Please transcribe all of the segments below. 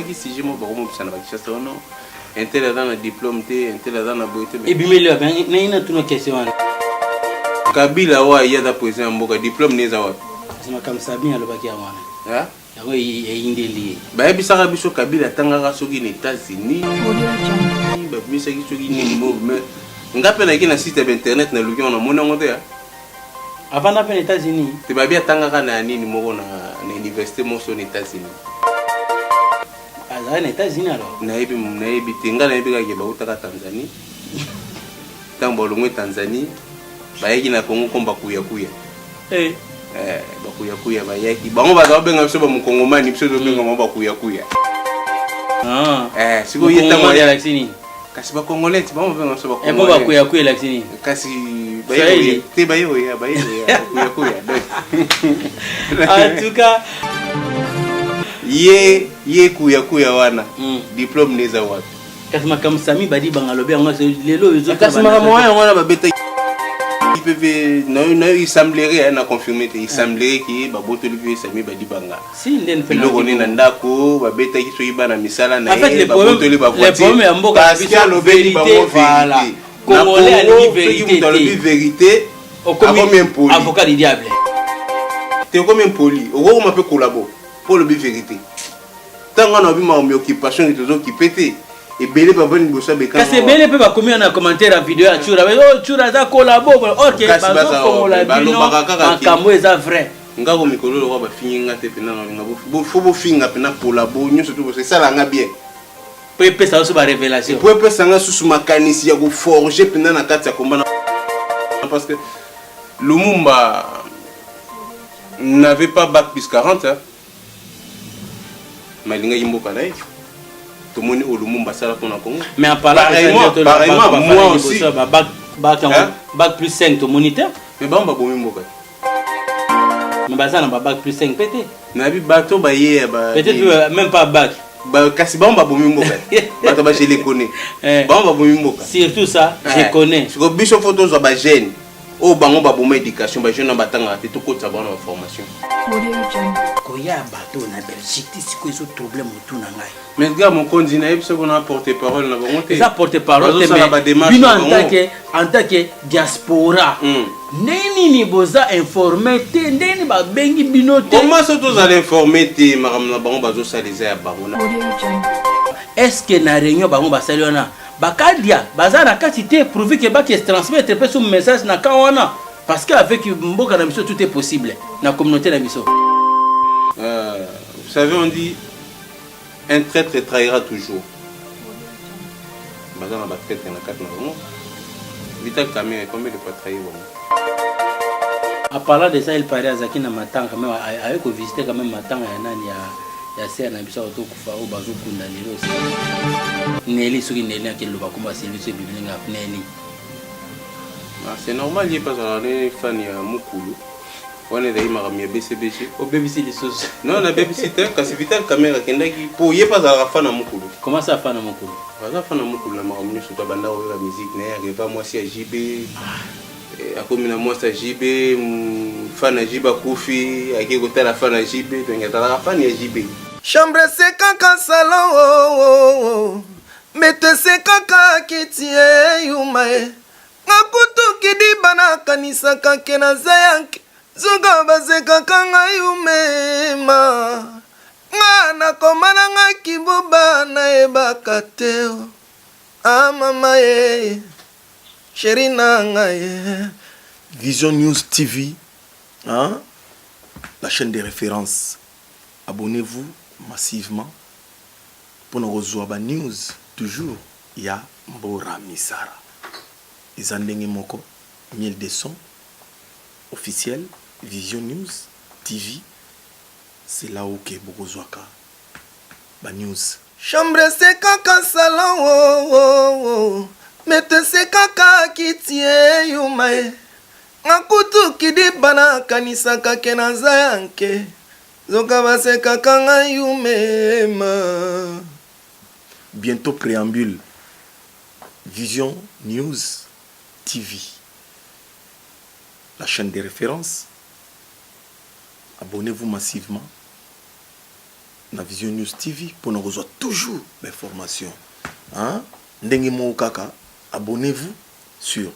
qui si j'ai mon baron ça n'a pas de chasse non un tel dans le diplôme un tel dans la beauté et puis mais là il y a une question Kabila wa ya da poser mboka diplôme neza wa c'est comme ça bien le bakia wana hein yango indeli ba ebisaka biso Kabila tangaka soki na États-Unis ba misaki soki ni mais ngape na kina site internet na luki on mona ngote ya avant d'aller aux États-Unis te ba bia tangaka na nini moko na université moso aux États-Unis aux États-Unis alors na ebi tenga na ebi ka ke ba utaka Tanzanie tambo longwe Tanzanie bayaki na Congo komba kuya bakuya bayaki bango baza benga biso ba mukongomani biso zo benga mo bakuya siko yeta mo ya laksini kasi ba congolais bango benga biso ba congolais bakuya laksini kasi bayo te bayo ya kuya en tout cas ye kuya wana diplôme neza wapi kasi makamsami badi bangalobe yango lelo ezo kasi makamwa wana babeta il semblerait na confirmer il semblerait que babotoli pe sami badi banga si nden fait loko ni ndako babeta ki so ibana misala na babotoli ba voiture parce que le vérité voilà congolais a dit vérité avocat du diable te comme impoli o ma peut collaborer pour le vérité tant on a vu ma occupation qui toujours qui pété et belé pas venir bosser avec parce que belé peut pas commettre un commentaire à vidéo à Tchura Tchura za collabo OK bazo comme la bino makambo eza vrai ngako mikolo lo ba finga te pena ngabo faut finga pena collabo nyo surtout c'est ça la nga bien peut ça aussi ba révélation peut ça nga sous makanisi ya ko forger pena na kati ya combat parce que Lumumba n'avait pas bac plus 40 hein malinga yimboka naï tout le monde au Lumumba ça qu'on a Congo mais en parlant pareillement moi aussi bac plus 5 to moniteur mais ba bomi mboka mais ba ça na bac plus 5 pété na bi bato ba ye ba peut-être même pas bac ba kasi ba bomi mboka bato ba je les connais ba bomi mboka surtout ça je connais parce que biso photos ba jeune o bango ba bomi éducation ba jeune ba tanga te to ko tsa ba na formation koya bato na Belgique si ko eso problème tout na ngai mais gars mon continent il se qu'on a porté parole na bango te ça porte parole mais bino en tant que diaspora neni ni boza informer te ndeni ba bengi bino te comment ça tous aller informer te maram na bango bazo saliser ya bango na est-ce que na réunion bango ba saliona bakadia baza na kati te prouver que ba qui transmettre pe son message na kawana parce qu'avec mboka na biso tout est possible na communauté na biso vous savez on dit un traître trahira toujours. Baza na ba traître na kati na bango Vital Kamerhe combien de fois trahir bango. À parlant de ça il paraît azaki na matanga quand même avec visiter quand même matanga ya nani ya ser na biso to kufa o bazo kunda lelo aussi neli soki neli akelo ba komba service bibilinga neli c'est normal il pas à les fan ya mukulu on est d'ailleurs maramia BCBG au BBC les choses non na BBC te kasi Vital Kamerhe kendaki pour y pas à fan na mukulu comment ça fan na mukulu baza fan na mukulu na maramia surtout banda o la musique na arriva moi si JB akomina moi sa JB fan na JB Kofi akikota la fan na JB donc atala fan ya JB chambre c'est kaka salon mete c'est kaka kitie yumae ngakutu kidiba na kanisa kake na zayanke zuga bazeka kanga yumema ngana komana nga kibuba na ebaka teo mama ye chéri nanga ye Vision News TV hein? La chaîne des références abonnez-vous massivement pour nous rejoindre news toujours il y a Mbora Misara Izandenge Moko 1200 officiel Vision News TV c'est là où que Bokozwaka ba news chambre c'est kaka salon mete c'est kaka kitie yumae ngakutu kidiba na kanisa kake na zayanke zoka baseka kanga yumema. Bientôt préambule Vision News TV, la chaîne des références. Abonnez-vous massivement na Vision News TV pour nous recevoir toujours l'information. Hein? Ndenge mo kaka, abonnez-vous sur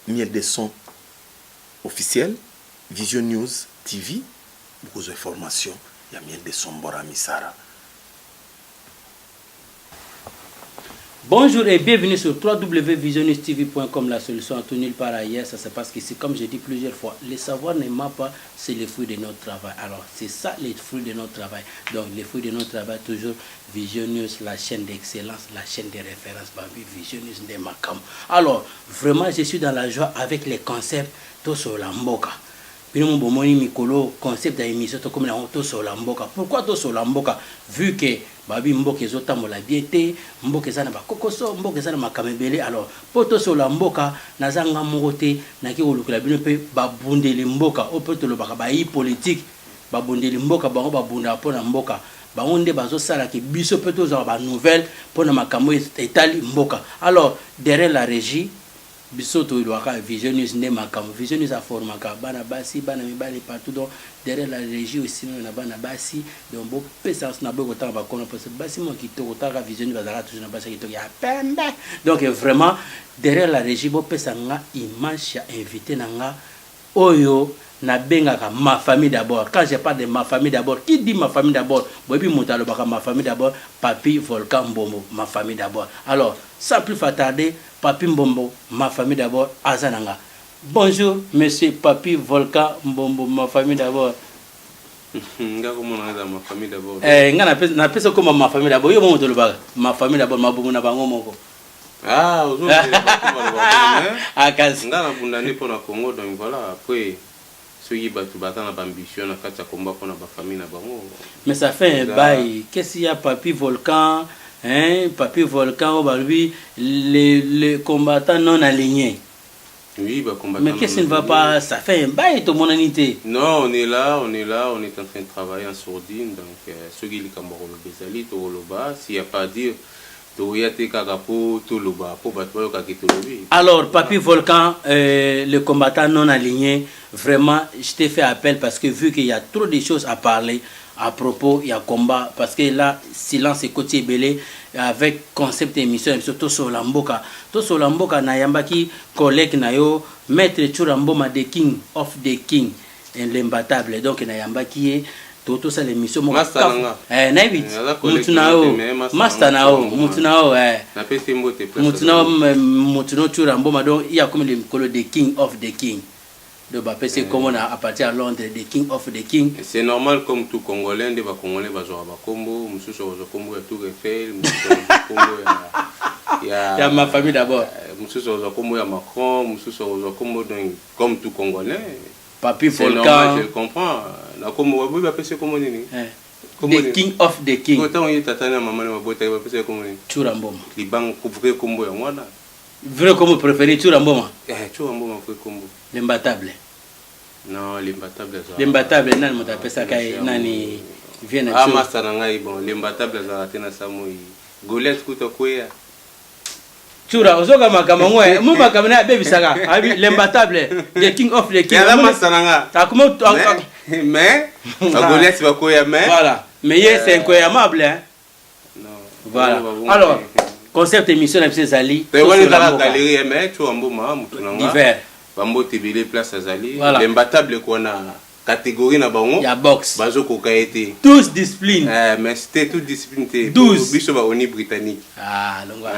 Miel des Sons officiel, Vision News TV, pour vos informations. Il y a Miel des Sons Bora Misara. Bonjour et bienvenue sur www.visionnewstv.com, la solution à tout nulle part ailleurs. Ça c'est parce que c'est comme j'ai dit plusieurs fois, le savoir ne ment pas, c'est le fruit de notre travail. Alors c'est ça les fruits de notre travail. Donc les fruits de notre travail, toujours Vision News, la chaîne d'excellence, la chaîne de référence, Babi Vision News de Makam. Alors vraiment je suis dans la joie avec les concepts Toso Lamboka. Mon bomoni mikolo concept d'émission to comme la Toso Lamboka. Pourquoi Toso Lamboka? Vu que Babi mboka ezotambola biete, mboka ezana ba kokoso, mboka ezana makamebele. Alors poto sola mboka nazanga mokote naki olukula bino pe babundeli mboka opoto lobaka ba yi politique babundeli mboka bango babunda pona mboka bango nde bazosala ke biso pe toza ba nouvelle pona makambo etali mboka. Alors derrière la régie bisoto ilwaka Vision News nde makambo. Vision News a formaka bana basi bana mibali partout. Donc derrière la régie aussi na bana basi donc bo pesance na boko tanga bakona parce que basi mo kitoko taka Vision News bazala toujours na basi kitoko ya pembe. Donc vraiment derrière la régie bo pesanga image ya invité nanga oyo na bengaka ma famille d'abord. Quand je parle de ma famille d'abord, qui dit ma famille d'abord? Bobi Moutalo baka ma famille d'abord, Papi Volcan Mbombo, ma famille d'abord. Alors, sans plus tarder, Papi Mbombo, ma famille d'abord, Azananga. Bonjour, monsieur Papi Volcan Mbombo, ma famille d'abord. Nga comment on a ma famille d'abord. Nga na pesa comme ma famille d'abord. Yo mo to baka ma famille d'abord, ma bomu na bango moko. Ah, aujourd'hui akasi. Nga na bundani pour na Congo donc voilà, après ceux batu batana ambition na kati ya combat pour na ba famille na bango. Mais ça fait un bail. Qu'est-ce qu'il y a Papi Volcan, hein, Papi Volcan lui les combattants non alignés. Oui, bah combattants. Mais qu'est-ce qui ne va pas? Ça fait un bail ton mon unité. Non, on est là, on est en train de travailler en sourdine donc ceux qui les Cameroun bezali to loba, s'il y a pas à dire alors, Papi Volcan, le combattant non aligné, vraiment, je t'ai fait appel parce que vu qu'il y a trop de choses à parler à propos, il y a combat, parce que là, silence et côté belé, avec concept émission, surtout sur Lamboka. Tout sur Lamboka, Nayambaki, collègue Nayo, maître Churamboma, the king of the king, l'imbattable. Donc, Nayambaki est. Toto ça l'émission mo naibit mutunao mastanao mutunao na pesi mbote mutunao mutuno turambo madon il y a comme le colo de king of the king de ba pesi comme on a à partir à Londres the king of the king. C'est normal comme tout congolais de ba congolais ba zo ba kombo mususu zo kombo ya tout Eiffel mususu kombo ya ma famille d'abord mususu zo kombo ya Macron mususu zo kombo donc comme tout congolais. Papi Volcan, normal, je comprends. Na comme vous va passer comme nini? The king of the king. Autant il tatana maman na bota va passer comme nini? Churamboma. Li bang couvrir combo ya mwana. Vrai comme préféré Churamboma. Churamboma fait combo. L'imbattable. Non, l'imbattable ça. L'imbattable nani motapesa kai nani vient à master na ngai bon, l'imbattable ça tena samoi. Goliath kutokwea. Chura ozoka makama ngwe mu makama na baby saka abi l'imbattable the king of the king ya masananga takuma mais Goliath va koya mais voilà mais c'est incroyable hein non voilà alors concept émission na Zali te wali dans la galerie mais tu amboma mutunanga divers bambo tebele place Zali l'imbattable ko na catégorie na bango ya box bazo koka été tous discipline mais c'était toute discipline 12 biso ba oni britannique longwa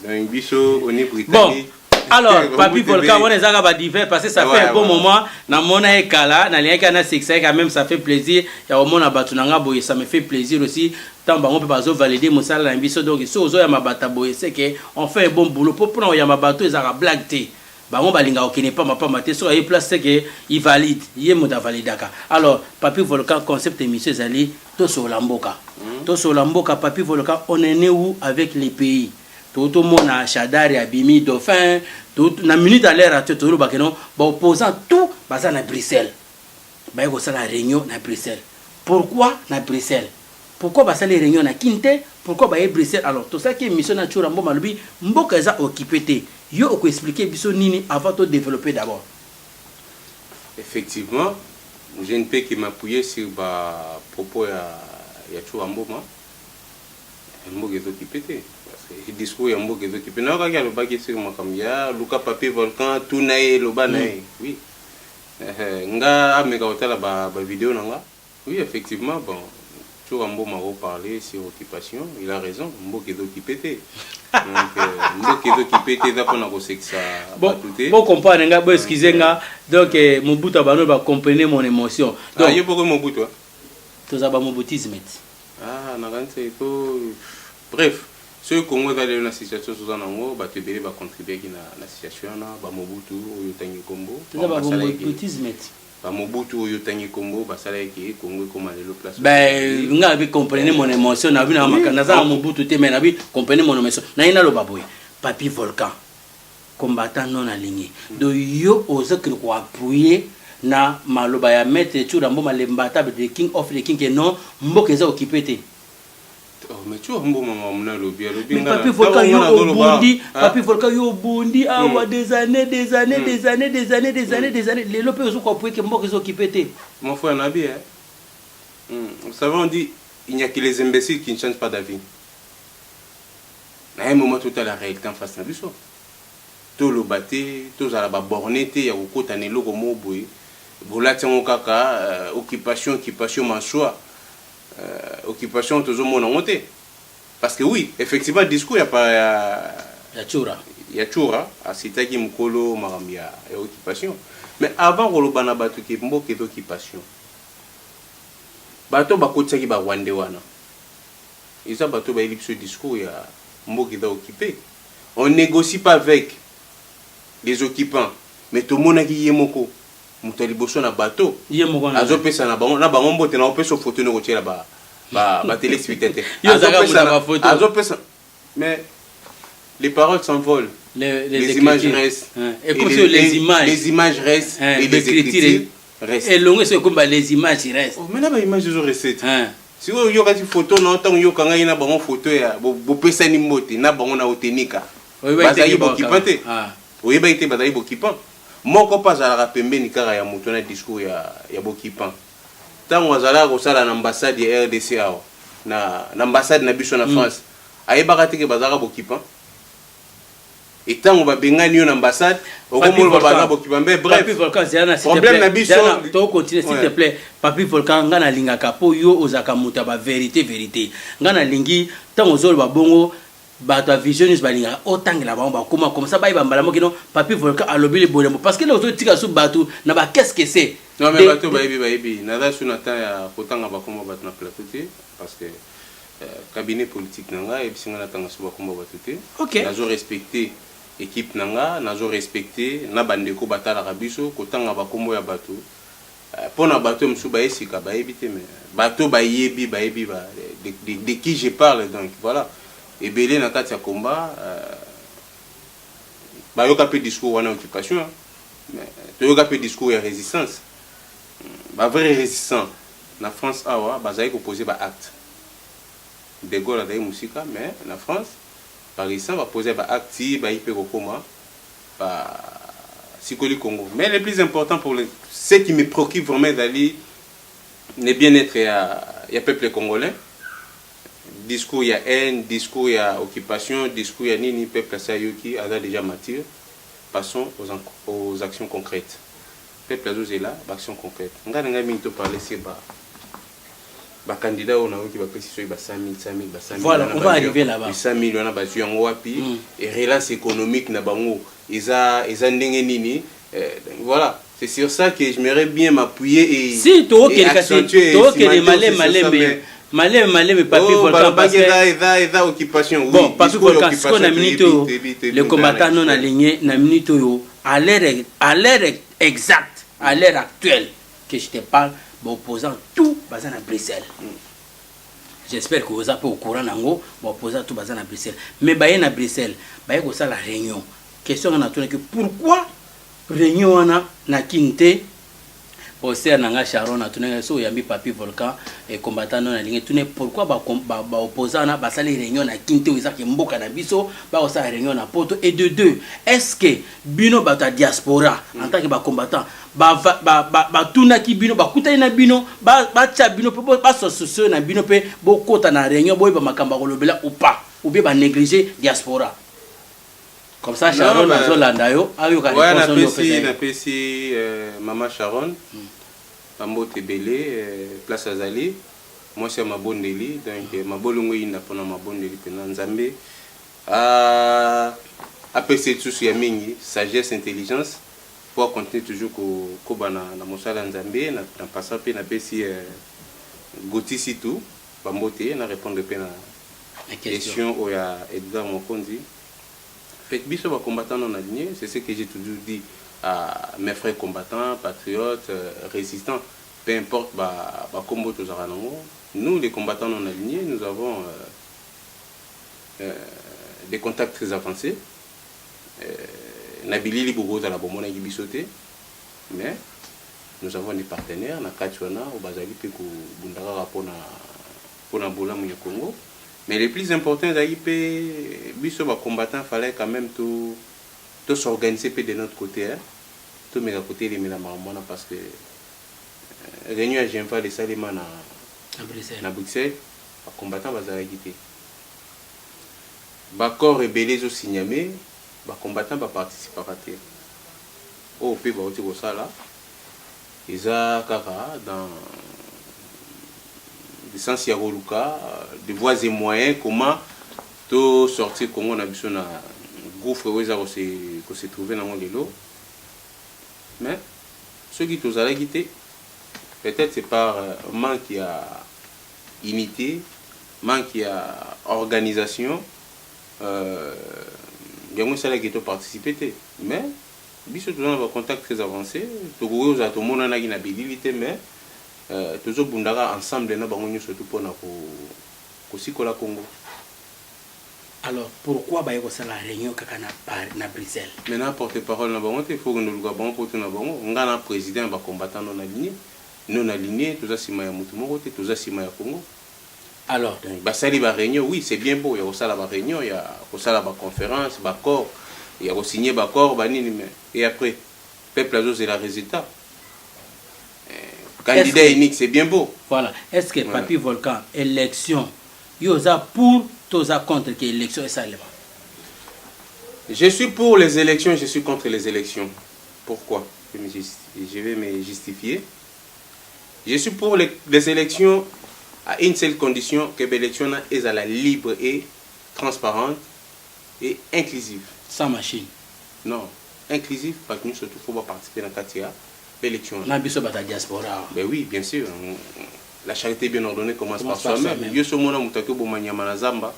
donc biso oni britannique. Bon alors Papi Volcan on est à ba divers parce que ça fait un bon moment na mona ekala na liaka na succès quand même ça fait plaisir ya au mona batunanga boye ça me fait plaisir aussi tant bango pe bazo valider mosala na biso donc so ozo ya mabata boye c'est que on fait un bon boulot pour prendre ya mabato ezaka blague té bango balinga okene pa mapa maté so ay place c'est que il valide yé moda validaka. Alors Papi Volcan concept émission Zali to so lamboka Papi Volcan on est né où avec les pays tout mona Chadari Abimi Dauphin tout na minute à l'heure à tout le bakeno ba opposant tout basa na Bruxelles ba yeko sala réunion na Bruxelles. Pourquoi na Bruxelles? Pourquoi basa les réunions na Kinte? Pourquoi ba Bruxelles? Alors tout ça qui est mission na Churambo malubi mboka za occupé té yo oko expliquer biso nini avant de développer d'abord. Effectivement, j'ai une paix qui m'a appuyé sur bah propos ya Chura Mboma mboka ezokipe te parce que discours ya mboka ezokipe na kaka alobaki sur makambo ya luka papier volcan tuna ye loba na ye oui nga ameka kotala ba vidéo na nga oui effectivement bon Chura Mboma reparler sur occupation il a raison mboka ezokipe te donc mboka ezokipe te eza mpona kosekisa bato te bon comprendre nga bo excuse nga donc Mobutu abano ba comprendre mon émotion donc yo pourquoi Mobutu toza ba mobutisme nakanisa to bref ceux Congo ezali na situation toza nango bato ebele bacontribuaki na situation wana bamobutu oyo otangi kombo toza ba mobutisme bamobutu oyo otangi kombo basalaki Congo ekoma lelo place nga abi comprendre mon émotion na bina makana za mobutu te mais na bi comprendre mon émotion na ina lo baboye Papi Volcan combattant non aligné do yo ozakri ko appuyer na maloba ya maître Chura Mboma lembata the king of the king non mboka eza occupé te mais Chura Mboma mamuna lobi Papi Volcan yo obundi Papi Volcan yo obundi awa des années les lopé ozo ko appuyer que mboka eza occupé te mon frère Nabi vous savez on dit il n'y a que les imbéciles qui ne changent pas d'avis na un moment tout à la réalité en face na biso to lo baté to za la ba borné te ya kokota ne loko mo boye bolatiango kaka occupation manchoa occupation tozomona ngote parce que oui effectivement discours ya Chura asitaki mukolo makambo ya occupation mais avant koloba na bato ki mboka occupation bato bakotisaki ba Rwanda wana isa bato ba elipso discours ya mboka occupé on négocie pas avec les occupants mais tout le monde a qui yemoko mutali boso na bateau yemoko na azopesa na bango mbote na opesa photo no kotiela ba téléspectateur azopesa mais les paroles s'envolent les images restent et comme les images restent et les écritures restent et longue c'est comme les images restent mais na ba images zo restent si yo kati photo na tant yo kanga ina bango photo ya bo pesa ni mbote na bango na otenika bazali bokipante oyeba ite bazali bokipan moko pa zalaka pembeni kaka ya moto na discours ya bokipan tango azalaka kosala na ambassade ya RDC awa na ambassade na biso na France ayebaka te ke bazalaka bokipan etango babengani yo na ambassade okomona bazalaka bokipan mbe bref problème na biso to continue s'il te plaît Papi Volcan nga na lingaka po yo ozaka muta ba vérité nga na lingi tango ozolo babongo bato a visionneuse balinga otangela bango bakoma comme ça bayeba mbala mokino Papi Volcan alobi le bonemo parce que là ozotika sous bato na ba qu'est-ce que c'est non mais bato bayebi nada sous na temps ya kotanga bakoma bato na plateau te parce que cabinet politique nanga et bisinga na tanga sous bakoma bato te OK nazo respecter équipe nanga nazo respecter na bandeko batala kabiso kotanga bakombo ya bato pona bato msu bayesika bayebi te mais bato bayebi ba de qui je parle donc voilà et belé na kati ya combat bayoka pe discours wana occupation mais toyoka pe discours ya résistance ba vrai résistant na France awa bazali ko poser ba acte de Gaulle a musika mais na France par exemple va poser ba acte ba ipe kokoma ba Sikoli Congo mais le plus important pour ce qui me préoccupe vraiment d'aller le bien-être ya peuple congolais discours il y a haine, discours il y a occupation, discours il y a nini peuple sayoki a déjà mature. Passons aux actions concrètes. Peuple azo est là, action concrète. Nga minto parler c'est ba candidat on a qui va préciser ba 100 000 voilà, on va arriver là-bas. 100 000 on a basu yango wapi et relance économique na bango isa ndenge nini voilà, c'est sur ça que j'aimerais bien m'appuyer et si to les malais Papi Volcan parce que occupation bon Papi Volcan ce qu'on a minute le combattant non aligné na minute à l'heure exacte à l'heure actuelle que je te parle opposant tout basé à Bruxelles. J'espère que vous êtes au courant nango opposant tout basé à Bruxelles mais baye na Bruxelles baye ko ça la réunion question on a tourné que pourquoi réunion na kinte poster nanga Sharon a tourné so yambi Papi Volcan et combattant non aligné tourné pourquoi ba opposant na ba sali réunion na Kinté ou ça ki mboka na biso ba o sa réunion na poto et de deux est-ce que bino ba ta diaspora en tant que ba combattant ba tuna ki bino ba kutay na bino ba tia bino ba socio na bino pe bo kota na réunion boy ba makamba kolobela ou pas ou bien ba négliger diaspora comme ça Sharon na zolanda yo ayo ka réponse na pesi maman Sharon Ambote belé place Azali moi c'est ma bondeli donc ma bolongo ina pona ma bondeli pena nzambe apesi tout ya mingi sagesse intelligence pour continuer toujours ko bana na mosala nzambe na passant pe na pesi gotisi tout bambote na répondre pe na question au ya Edgar Mokonzi. Fait que biso ba combattant non aligné, c'est ce que j'ai toujours dit à mes frères combattants, patriotes, résistants, peu importe ba combo tous nous les combattants non alignés, nous avons des contacts très avancés. Nabili Libogo à la bomona gibisoté, mais nous avons des partenaires na Kachwana au Bazali pe ko bundara pona bola mu Congo. Mais le plus important, c'est que les combattants fallait quand même tout s'organiser de notre côté. Tout mes côté les Milamamona parce que réunion à Genfa les Salima à Bruxelles, les combattants vont quitter. Bakor et Belé au Signamé, les combattants vont participer à la au pays va ça là. Ils ont dans sens Yaroluka, de voies et moyens, comment tout sortir Congo on a besoin d'un gouffre où se trouver dans le lot. Mais ceux qui tous à la guité, peut-être c'est par manque à unité, manque à organisation, il y a moins ça qui participer. Mais bisous tous dans un contact très avancé, tout le monde a une habilité, mais toujours bundara ensemble na bango surtout pour na ko la Congo. Alors pourquoi ba yoko sala réunion kaka na Bruxelles? Maintenant porte-parole na bango il faut que nous gabon pour na bango ngana président ba combattant non aligné tout ça sima ya mutu moko te tout ça sima ya Congo. Alors ba sali ba réunion oui c'est bien beau il y a aussi la réunion il y a aussi la conférence ba corps il y a signé ba corps ba nini mais et après peuple azo c'est le résultat. Candidat unique, c'est bien beau. Voilà. Est-ce que Papi Volcan, élection, yosa pour, tosa contre que élection est ça? Je suis pour les élections, je suis contre les élections. Pourquoi? Je vais me justifier. Je suis pour les élections à une seule condition, que l'élection est à la libre et transparente et inclusive. Sans machine. Non, inclusive parce que nous surtout faut participer dans la Katia. L'élection. Diaspora. Ben oui, bien sûr. La charité bien ordonnée commence par soi-même. Yo so mona mutake bo manyama na zamba,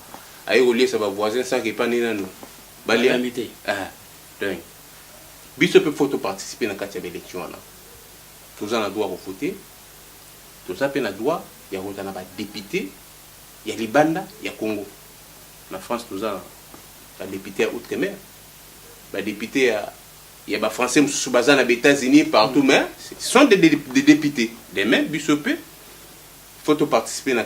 ayi relier sa voisin ça qui pas ni nanu. Balia. Donc. Biso peut photo participer dans quatre élections là. Tous en a droit au voter. Tous ça peut na droit, il y a autant na député, il y a Libanda, il y a Congo. En France tous ça la député à outre-mer. Ba député à il y a des Français qui sont basés aux États-Unis, partout, mais ce sont des députés. Des mêmes, Bissopé, il faut participer dans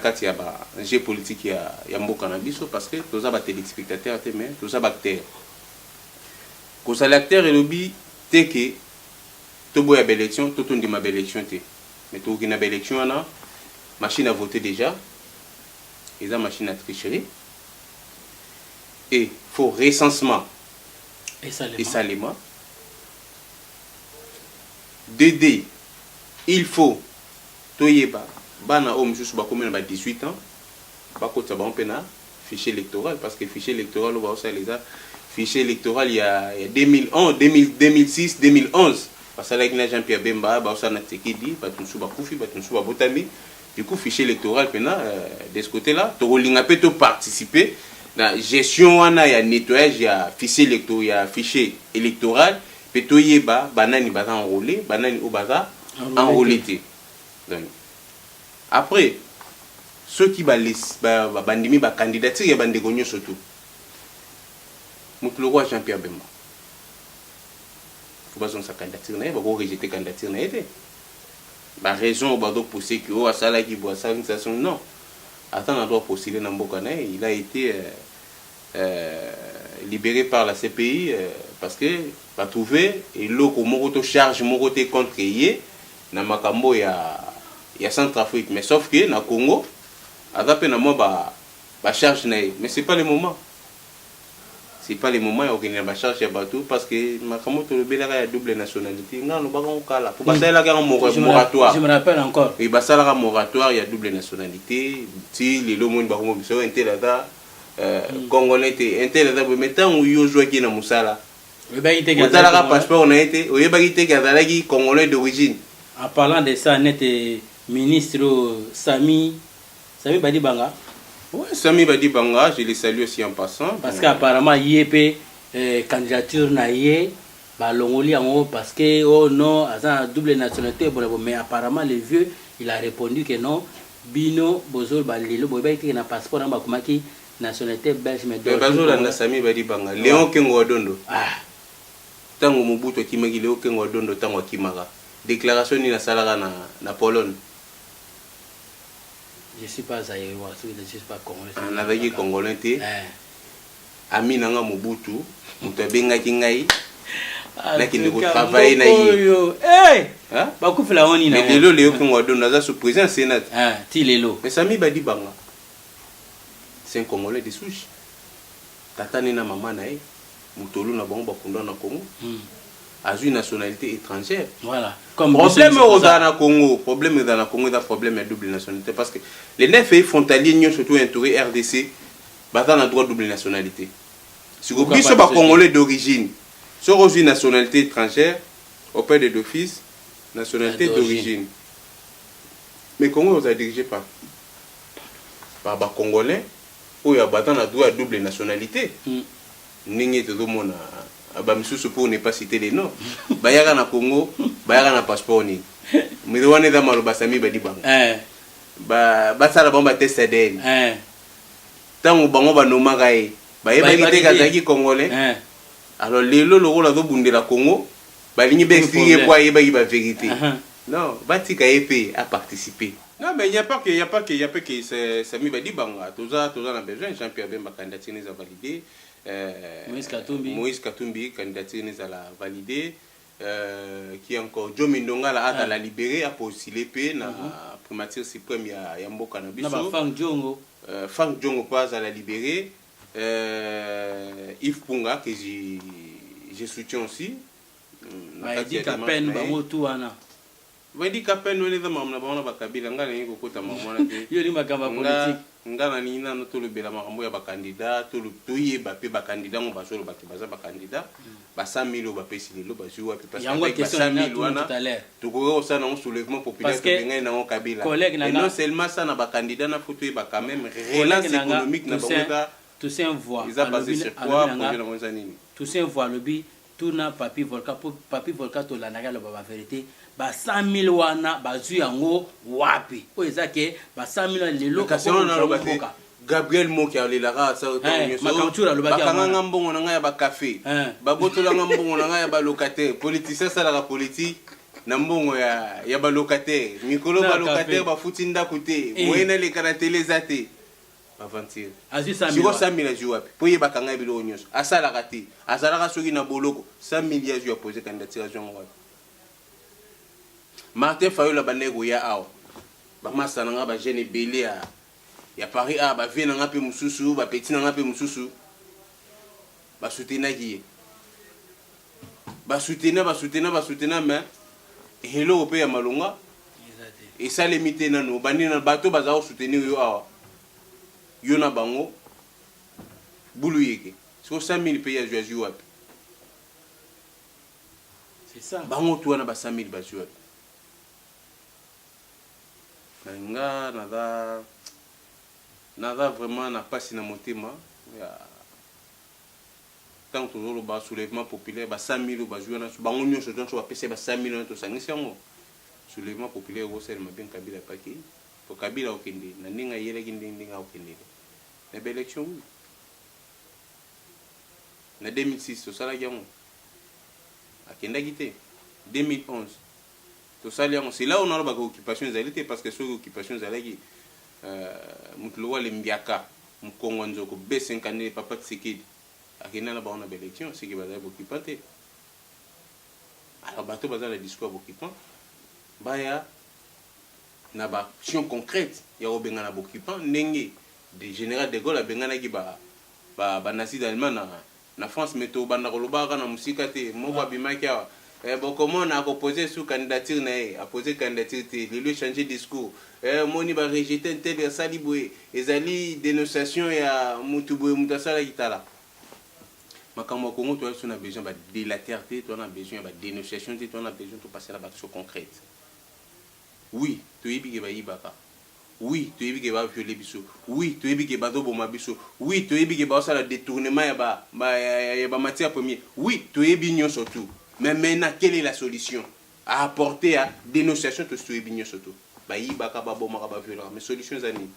le jeu politique, il y a un cannabis, parce que tous les téléspectateurs, tous les acteurs. Quand les acteurs, ils disent que tout le monde a une élection, tout le monde a une élection. Mais tout le monde a une élection, la machine à voter déjà, ils ont une machine à tricherie. Et il faut recensement et salement. Dédé, il faut toyeba bana homme juste ba combien 18 ans ba ko ta ba pena fichier électoral parce que fichier électoral va aussi les fichier électoral il y a 2011 2006 2011 parce que là il y a Jean-Pierre Bemba ba aussi na tekidi ba tunsu ba kufi ba tunsu ba botami du coup fichier électoral pena de ce côté là to linga peut participer dans gestion wana ya nettoyage ya fichier électoral Petoyeba, banani baza enrôlé, banani ou baza enrôlé. Donc, après, ceux qui bandimi ba candidature, il y a des gagnes surtout. Le roi Jean-Pierre Bemba. Il faut pas sa candidature, il va rejeter candidature. ba raison ba do pousser que oh ça là qui boit ça non attends on doit postuler dans Mbokana il a été libéré par la CPI parce que va trouver et loko moko to charge moko te contre yé na makambo ya Centrafrique mais sauf que na Congo adapté na moi ba charge na mais c'est pas le moment. C'est pas le moment où il y a une charge à bateau parce que makambo to le bela ya double nationalité ngano ba ko kala pour passer la guerre moratoire. Je me rappelle encore. Et bah ça la moratoire il y a double nationalité si les lomo ba ko biso intelada congolais te intelada mais tant où yo joue qui na musala. Le baguette qui a passeport na été au baguette qui a congolais d'origine. En parlant de ça net ministre Sami Badibanga. Oui, Sami Badibanga, je le salue aussi en passant. Parce qu'apparemment, il y a candidature naïe, balongoli en haut parce que oh non, à double nationalité, mais apparemment le vieux, il a répondu que non. Bino Bozol Balilo, boy baïté na passeport na bakumaki nationalité belge mais Bazol na Sami Badibanga, Léon Kengo Dondo. Ah. Tango Mobutu kimaki Léon Kengo Dondo tango kimaka. Déclaration ni na salara na Pologne. Je suis pas zaïrois, je suis pas congolais. On avait congolais té. Ami nanga Mobutu, muto benga kingai. Na ki ndiko travailler na yi. Eh! Ba ku fela oni na. Mais lelo Léon Kengo Dondo za sous président Sénat. Ah, ti lelo. Mais Sami Badibanga. C'est un congolais de souche. Tata na maman na yi. Mutolu na bango bakunda na Congo. A une nationalité étrangère. Voilà. Comme problème au Congo, problème dans la Congo, problème de double nationalité parce que les 9 pays frontaliers n'y ont surtout entouré RDC, battant un droit de double nationalité. Si vous dites que Congolais d'origine, sur une nationalité étrangère, auprès de l'office, nationalité d'origine. Mais Congo vous a dirigé par Congolais, où il y a battant un droit de double nationalité. N'y tout le monde. Pour ne pas citer les noms. Bayara na Congo, Bayara na passeport ni. Mirwane da malo basami Badibanga. Ba sala bomba test ADN. Tango bango ba nomaka e. Ba yeba ki te kazaki congolais. Alors lelo loko la do bundela Congo, ba lingi be expliquer pourquoi yeba ki ba vérité. Non, Batika EP a participé. Non mais il n'y a pas que c'est Sami Badibanga. Tout ça on a besoin Jean-Pierre Bemba candidature nous a validé. Moïse Katumbi, candidature nous a validé. Qui encore Joe Mindonga la la libéré a postulé pe na primature suprême ya Mboka na biso. Na Frank Djongo. Frank Djongo pas à la libérer. Yves Punga que je soutiens aussi. Dit qu'à peine tout ana. Vendi kapen wele za mamna baona bakabila ngana yiko kota mamona te. Yo ni makamba politique. Ngana ni nana to le bela makambo ya ba candidat to le toye ba pe ba candidat mo ba solo ba ke baza ba candidat. Ba 100 000 ba pesi lelo ba juwa pe parce que avec 100 000 wana to ko ça na soulèvement populaire to benga na on kabila. Et non seulement ça na ba candidat na photo ba quand même relance économique na ba tout c'est un voix. Ils a basé sur quoi projet na monza nini. Tout c'est un voix lobby tout na papi volca to la naga la vérité. Ba 100 000 wana bazu yango wapi o ezake ba 100 000 lelo Gabriel Moki alela ça makamtura lobaki bakanga mbongo na nga ya ba café babotola nga mbongo na nga ya ba locataire politicien ça la politique na mbongo ya ba locataire mikolo ba locataire ba futi ndako te moyena le kana télé zate aventure azu 100 000 siko 100 000 azu wapi po yeba kanga bilo nyonso asala kati azala ka soki na boloko 100 000 azu ya poser candidature azu wapi Martin Fayola banego ya awa bamasa nanga ba jeune belé ya Paris a ba vie nanga pe mususu ba petit nanga pe mususu ba soutenir qui ba soutenir mais hello pe ya malonga et ça limité nano bandi na bato baza soutenir yo awa yo na bango bulu yeke so 100 000 pays à jouer wapi c'est ça bango to na ba 100 000 ba jouer nga nada vraiment na pasi na motema ya tant que le bas soulèvement populaire ba 100 000 ba jouer na bango nyonso donc ba pese ba 100 000 to sangisi yango soulèvement populaire au sel mabien kabila paki pour kabila okende na ninga yele kindinga okende na élection na 2006 to sala yango akenda gité 2011 tout ça c'est là où on a l'occupation des alliés parce que sur l'occupation des alliés mutlowa le mbiaka mkongo nzoko B50 papa Tshisekedi akena na ba on a élection c'est qui va être occupant alors bateau bazar le discours occupant baya na ba action concrète ya obenga na occupant ndenge de général de Gaulle abengana ki ba nazi d'Allemagne na France meto banda koloba kana musika te moko abimaki awa bon comment on a proposé sous candidature a posé candidature il lui changer discours moni ba rejeter un tel saliboué ezali dénonciation ya mutuboé mutasala kitala makambo Congo toi on a besoin de délaterté on a besoin de dénonciation on a besoin de passer à l'action concrète oui tu yebi ke ba yibaka oui tu yebi ke ba violer biso oui tu yebi ke ba do boma biso oui tu yebi ke ba sala détournement ya ba matière première oui tu yebi nyon surtout mais maintenant quelle est la solution à apporter à dénonciation de ce yebi nyon surtout ba yibaka ba boma ba violer mais solution zani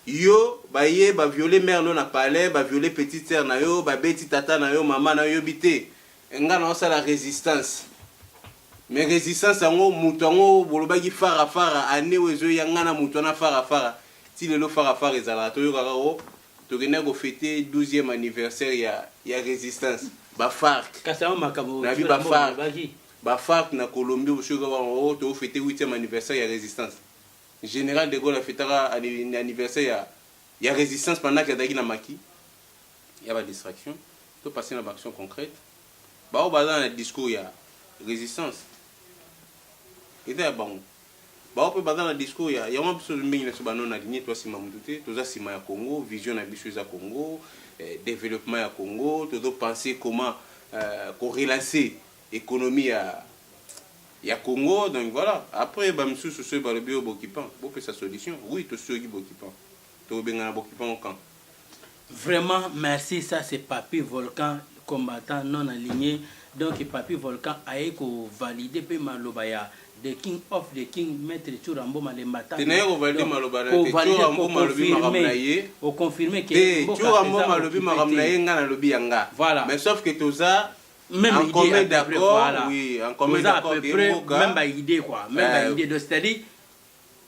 yo ba ye ba violer mère non na palais ba violer petite sœur na yo ba beti tata na yo maman na yo bité nga na sala résistance. Mais résistance en haut, mouton, bolobagi fara année où ils yangana mouton fara. Si le fara est à la toyo tu connais go fêter 12e anniversaire il y a résistance. Ba FARC. Kasama makabo. Na bi ba FARC na Colombie au sugar en tu fêter 8e anniversaire il y a résistance. Général de Gaulle a fêté anniversaire il y a résistance pendant que dagi na maki. Il y a pas distraction. Tu passer dans action concrète. Ba au bazar na discours il y a résistance. Et là, bon, on peut dans le discours, il y a un peu de choses qui sont alignées, toi, si tout ça, c'est le Congo, vision de la Congo, développement à Congo, tu dois penser comment relancer l'économie à Congo. Donc voilà, après, je suis sur le bio Bokipan, pour faire sa solution. Oui, tu es sur le Bokipan. Tu es bien Bokipan au camp. Vraiment, merci. Ça, c'est Papi Volcan, combattant non aligné. Donc, Papi Volcan a validé Malobaya. The King of the King, Maître Turambo Malembata. Pour confirmer que Turambo Malobi Maramnaye ngana lobi yanga. Voilà. Mais sauf que tout ça, même en commun d'accord, oui, en commun d'accord, même pas idée quoi, même pas idée de c'est-à-dire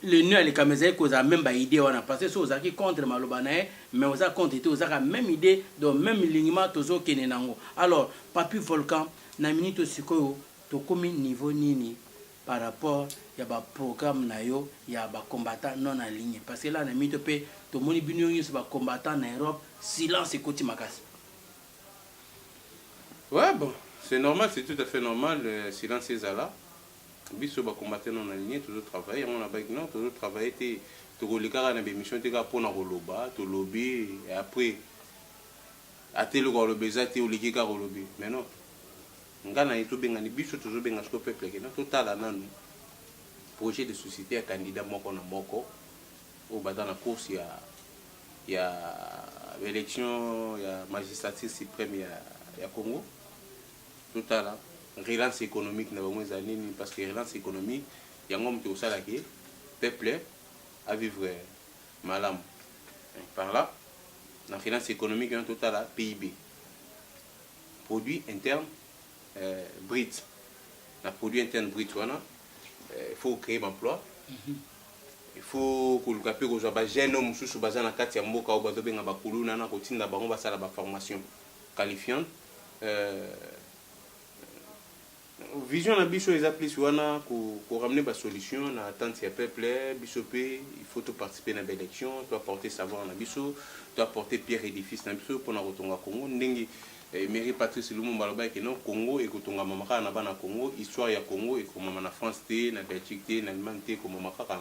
le nœud les caméras cause a même pas idée on a passé sur ça qui contre Malobanaye, mais on a contre tout ça même idée donc même lignement tozo kenenango. Alors Papi Volcan na minute sikoyo to komi niveau nini par rapport à un programme nayo ya ba combattant non aligné parce que là na mito pe to moni bino yo ba combattant en Europe silence écoute makasi. Ouais bon, c'est normal, c'est tout à fait normal silence est là. Biso ba combattant non aligné toujours travailler on a pas non toujours travailler te to kolikara na be mission te ka pona koloba to lobby et après atelo ko lobeza te oliki ka lobby mais non ngana yetu bengani biso toujours benga sco peuple ke na total nanu projet de société à candidat moko na moko au bada na course ya élection ya magistrature suprême ya Congo total relance économique na bango zanini parce que relance économique yango mto sala ke peuple à vivre malam par là la relance économique en total PIB produit interne brut. La produit interne brut, il faut créer l'emploi. Il faut que le capé que les jeunes hommes sous basé na kati ya mboka ou bazo benga bakulu na kotinda bango basala ba formation qualifiante. Vision na biso les applis wana ko ramener ba solution na attente ya peuple bisopé il faut tout participer na l'élection, tu apporter savoir na biso, tu apporter pierre édifice na biso pour na kotonga Congo ndenge mairie Patrice Lumumba loba ke non Congo et kotonga mamaka na bana Congo histoire ya Congo et comme na France té na Belgique té na Allemagne té comme mamaka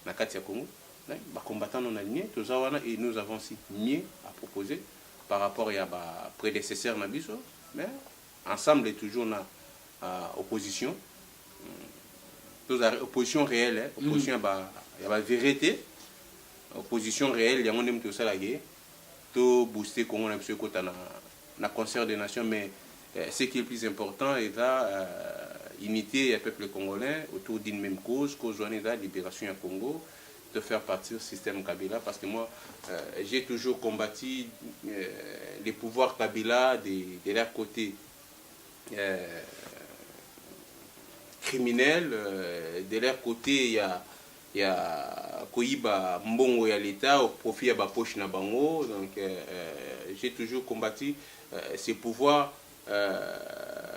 na kati ya Congo ba combattant non aligné tout ça wana et nous avons aussi mieux à proposer par rapport à ba prédécesseur na biso mais ensemble est toujours na opposition opposition réelle opposition il y a la vérité opposition réelle il y a même tout ça là to booster Congo na biso kota na concert des nations mais ce qui est le plus important est la unité du peuple congolais autour d'une même cause journée de la libération du Congo de faire partir du système Kabila parce que moi j'ai toujours combattu les pouvoirs Kabila de leur côté criminels. De leur côté, il y a Koyiba Mbongo et l'État au profit de Bapoche Nabango. Donc, j'ai toujours combattu ces pouvoirs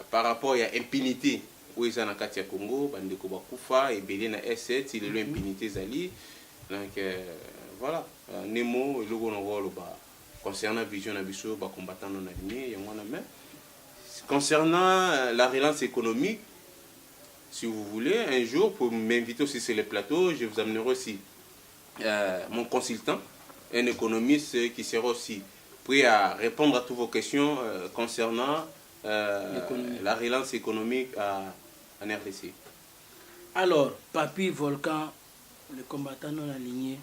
par rapport à l'impunité. Où ils sont en Katia Congo, Bandeko Bakufa et Belena S7, il est l'impunité Zali. Donc, voilà. Nemo, le rôle concernant la vision de la combattant non aligné. Concernant la relance économique, si vous voulez, un jour, pour m'inviter aussi sur les plateaux, je vous amènerai aussi mon consultant, un économiste qui sera aussi prêt à répondre à toutes vos questions concernant la relance économique en RDC. Alors, Papi Volcan, le combattant non aligné,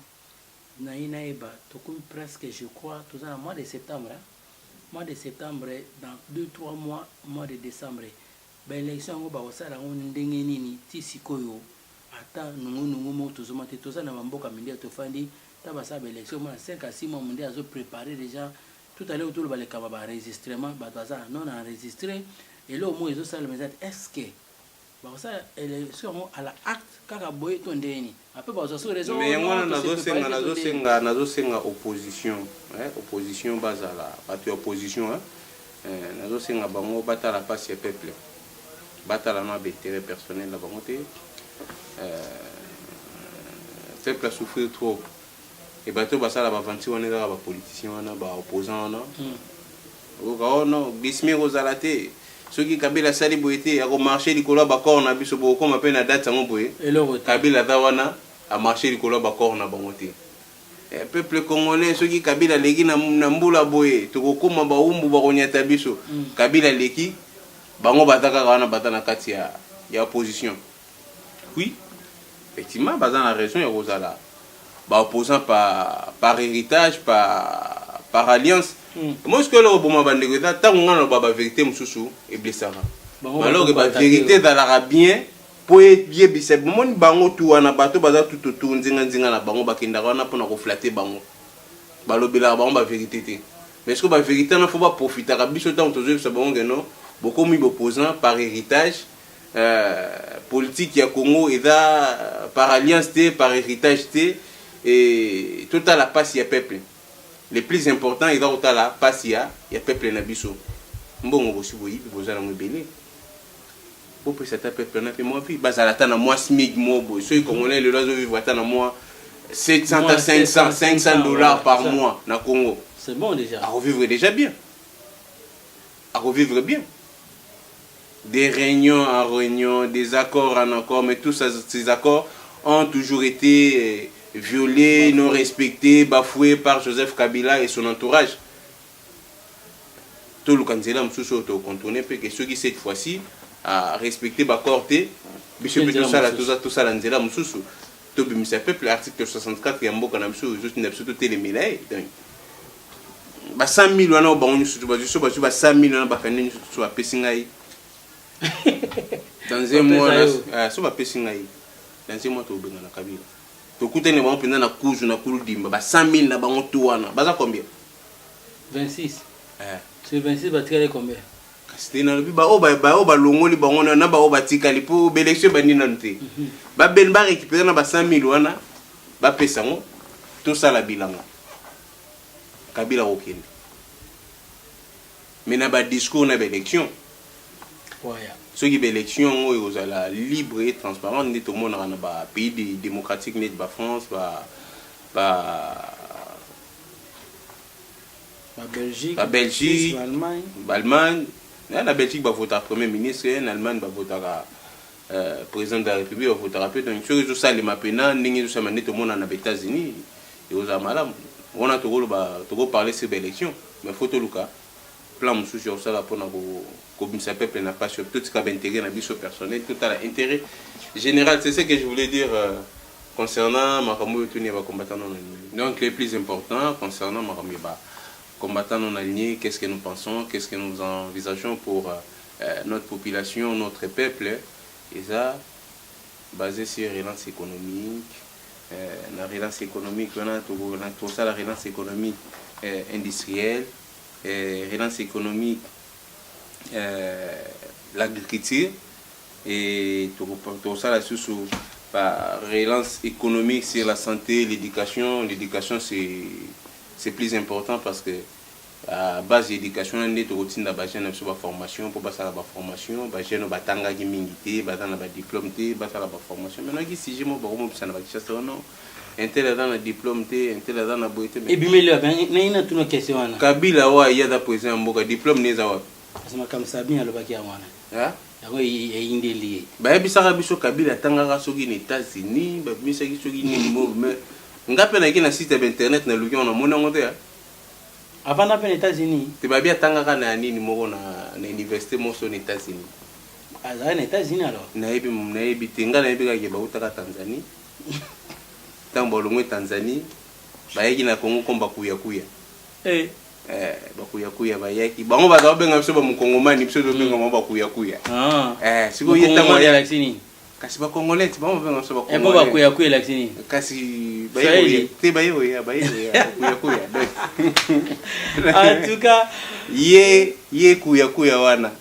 Naïnaïba, presque, je crois, tout ça, mois de septembre. Hein? Mois de septembre, dans 2-3 mois, mois de décembre. L'élection basala ndenge nini ti sikoyo ata nungu mo tozomate toza na mboka mindia tofandi ta basala élection na 5 à 6 mois mundia azo préparer déjà tout à l'heure autour ba le kaba ba enregistrement ba baza non enregistré et là au moins ils ont ça le message est-ce que ba ça élection à la acte kaka boye to ndeni après ba so raison mais ngwana nazo senga opposition opposition bazala ba opposition nazo senga bango batala passe peuple batala na intérêt personnel la volonté peuple a souffert trop et bateau basala ba vanti wana ba politiciens wana ba opposants wana o non bismi rozalate ceux qui Kabila sali boité a marché likolo ba corps na biso bo comme appelle na date sango boye Kabila dawana a marché likolo ba corps na bangote peuple congolais ceux qui Kabila leki na mbula boye to kokoma ba umbu ba konyata biso Kabila leki bango bataka wana batana kati ya opposition. Oui, effectivement, bazan la raison ya rozala. Ba opposant par héritage, par alliance. Moi ce que le bon bandeko ta tant on ba vérité mususu et blessara. Alors ba vérité dans l'arabien pour bien bise mon bango tu wana bato baza tout nzinga na bango bakenda wana pona ko flatter bango. Ba lobela bango ba vérité te. Mais est-ce que ba vérité na faut pas profiter ka biso tant tozo ça bango non. Beaucoup d'opposants par héritage politique ya Congo et par alliance par héritage et tout à la passe ya peuple le plus important est dans la passe ya peuple na biso mbongo bosi boyi bozala mobele pour que cet peuple na pe moi fi bazala ta na moi smig mobo ceux congolais le lozo vivre ta na moi 700 à 500 dollars par mois na Congo. C'est bon déjà. À revivre déjà bien. À revivre bien. Des réunions en réunion, des accords en accord, mais tous ces accords ont toujours été violés, non respectés, bafoués par Joseph Kabila et son entourage. Tout le candidat m'a contourné, parce que ceux qui cette fois-ci a respecté l'accord, tout ça, l'anzela m'a tout le peuple, l'article 64, il y a un mot qu'on a juste une absolue télémélaï. 100 000 ans, on a 100 000 ans, on a pessingaï. Dans un mois, ça va passer dans un mois, tu vas na Kabila. Tu coûtes ne va prendre na couche na cour dimba, 100 000 na bango tuana. Baza combien? 26. Sur 26 va tirer combien? C'était na bi ba o longoli bango na ba o batikali pour élection bandi na nté. Ba ben ba récupérer na 100 000 wana ba pesa ngo tout ça la bilanga. Kabila okende. Mais na ba discours na élection. Ceux qui ont l'élection sont libre et transparent, tout le monde dans un pays démocratique, la France, la Belgique, l'Allemagne. La Belgique va voter Premier ministre, l'Allemagne va voter président de la République, va voter. Donc, ceux qui ont ça, les mappénans, tout le monde dans les États-Unis, ils ont malade. On a tout parler de ces élections, mais il faut tout le cas. Plan monsieur sur ça pour comme ça peuple n'a pas sur tout ce qui a intérêt dans vie personnel tout à l'intérêt général. C'est ce que je voulais dire concernant ma combattant non aligné. Donc le plus important concernant ma combattant non aligné, qu'est-ce que nous pensons, qu'est-ce que nous envisageons pour notre population, notre peuple, et ça basé sur la relance économique. La relance économique, on a tout ça, la relance économique industrielle. Relance économique, l'agriculture, et tout ça là sur relance économique sur la santé, l'éducation. L'éducation c'est plus important parce que à base d'éducation on est routine de base na sur formation pour passer la formation ba jeune ba tanga ki mingité ba dans la diplôme té ba la formation maintenant qui si je mo ba mo ça na ba chasse non intel dans la diplôme té intel dans la boité et bimeli ba na tuna question wana Kabila wa ya da président mboka diplôme neza wa asema kama sabia alobaki ya mwana hein yako indeli ba bisaka biso Kabila tanga soki ni États-Unis ba bisaki soki ni mouvement ngape na ki na site internet na luki on mona ngote ya avant d'aller aux États-Unis te ba bia tanga kana nini moko na université moso aux États-Unis aux États-Unis alors na yebi tenga na yebi ka ba utaka Tanzanie tambo longwe Tanzanie ba yeki na Congo komba kuya bakuya bayaki bango baza benga biso ba mukongomani biso do benga ba kuya siko yeta mo ya laksini kasi ba congolais bango benga biso ba congolais ebo ba kuya laksini kasi bayo te bayo ya kuya en tout cas ye kuya wana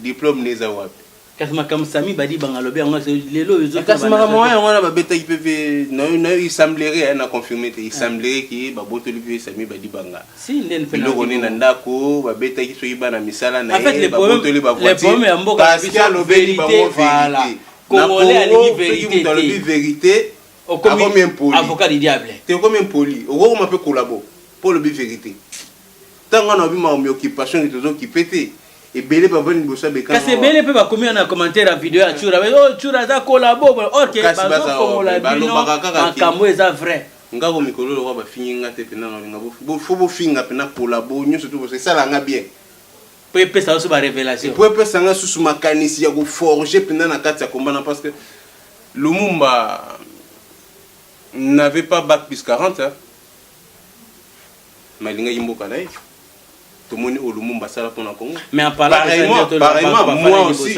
diplôme neza wapi kasi makamsami badi bangalobe yango lelo ezo kasi makamwa wana ba beta IPV na il semblerait na confirmer il semblerait que ba botoli pe sami badi banga si nden pe loko ne ndako ba beta ki soyi bana misala na ye ba botoli ba voiture les problèmes ya mboka biso vérité voilà congolais ali vérité avocat du diable te comme impoli o ko pe collabo pour le vérité tango na bi ma occupation qui tozo qui pété et belé papa ni bossa be kasi belé pe ba combien na commentaire à vidéo à chura oh chura za collabo OK bazo fongola bino makambo eza vrai ngako mikolo lo ba finga te pena na ngabo fo finga pena collabo nyo surtout c'est ça la nga bien pe ça aussi ba révélation pe ça nga susu makanisi ya ko forger pena na kati ya combat parce que Lumumba n'avait pas bac plus 40 hein malinga yimboka naïf tout le monde au Lumumba ça là pour na Congo mais en parlant pareillement moi aussi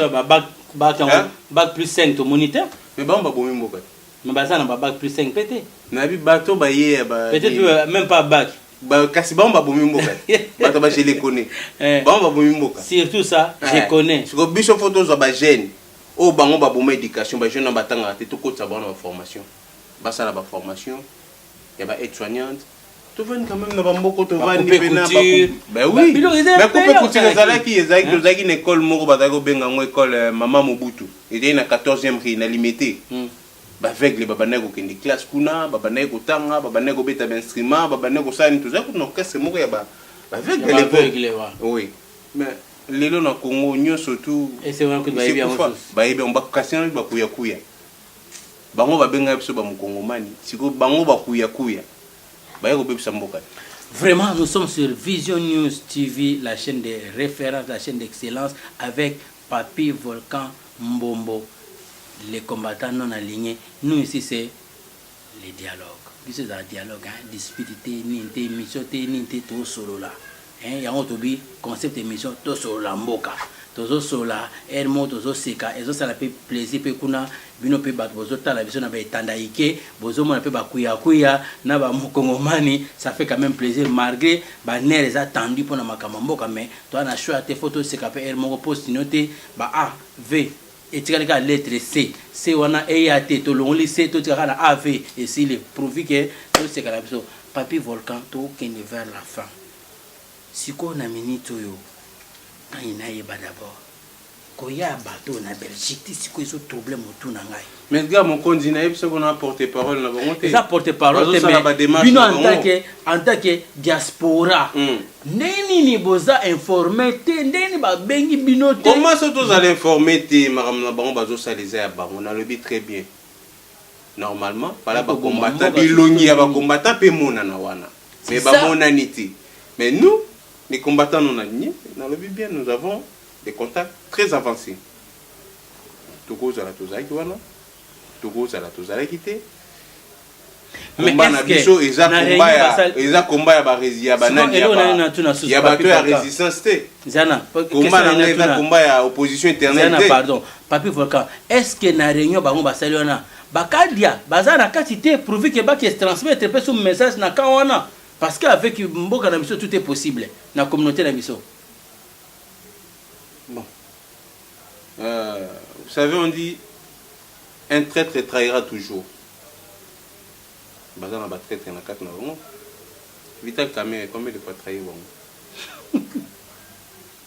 bac plus 5 to moniteur mais ba bomi mboka mais ba ça na bac plus 5 pété na bi bato ba ye ba peut-être même pas bac ba kasi ba bomi mboka bato ba je les connais ba bomi mboka surtout ça je connais parce que biso photos za ba jeune o bango ba bomi éducation ba jeune na batanga te to ko tsa ba na formation ba ça la ba formation ya ba aide-soignante tu vois quand même na bamboko to va ni pena ba oui mais couper couture ezaki une école moko bazako benga ngo école Mama Mobutu était na 14e ri na limité ba avec baba nego kende classe kuna baba nego tanga baba nego beta instrument baba nego sani tout ça ko no kese moko ya ba avec l'époque oui mais lelo na Congo nyo surtout et c'est vrai que ba yebi on ba kasina ba kuya bango ba benga biso ba mukongomani siko bango ba kuya vraiment nous sommes sur Vision News TV, la chaîne de référence, la chaîne d'excellence avec Papi Volcan Mbombo, les combattants non alignés. Nous ici c'est les dialogues. C'est un dialogue, dispute, émission, tout solo là. Il y a un concept émission, tout solo la mboka. Tozo sola elmo tozo seka ezo sala pe plaisir pe kuna bino pe bato bozo tala biso na ba etanda ike bozo mona pe ba kuya na ba mukongomani ça fait quand même plaisir malgré ba nerf les attendu pour na makamamboka mais toi na choix tes photos seka pe elmo post noté ba A V et tu as la lettre C wana e ya te to longoli C to tu as la A V et si le prouve que to seka la biso Papi Volcan to ken vers la fin siko na minute yo il n'a pas d'abord. Quand il y a un bateau en Belgique, c'est quoi ce problème autour de ngai? Mais gars, mon continent, c'est qu'on a porté-parole là. Ça porte-parole, mais en tant que diaspora, neni ni boza informé, neni ba bengi binote. Comment ça tous allez informer te madame na bango bazo saliser ya bango on a le très bien. Normalement, para ba combattant bilongi ya ba combattant pe mona na wana. Mais ba mona niti. Mais nous les combattants non alignés, dans le bien, nous avons des contacts très avancés. Togo à la Tozaki, voilà. Togo à la Tozaki, mais est-ce combat à résistance Zana, combat à opposition éternelle. Pardon, Papi Volcan, est-ce que na réunion bango basaliona bakadia bazana katité prouver que ba qui transmettre pe son message na kawana parce qu'avec mboka na biso tout est possible na communauté na biso. Bon. Vous savez, on dit un traître trahira toujours. Bazar na traître na quatre na vraiment. Vital Kamerhe, combien de fois trahir vraiment?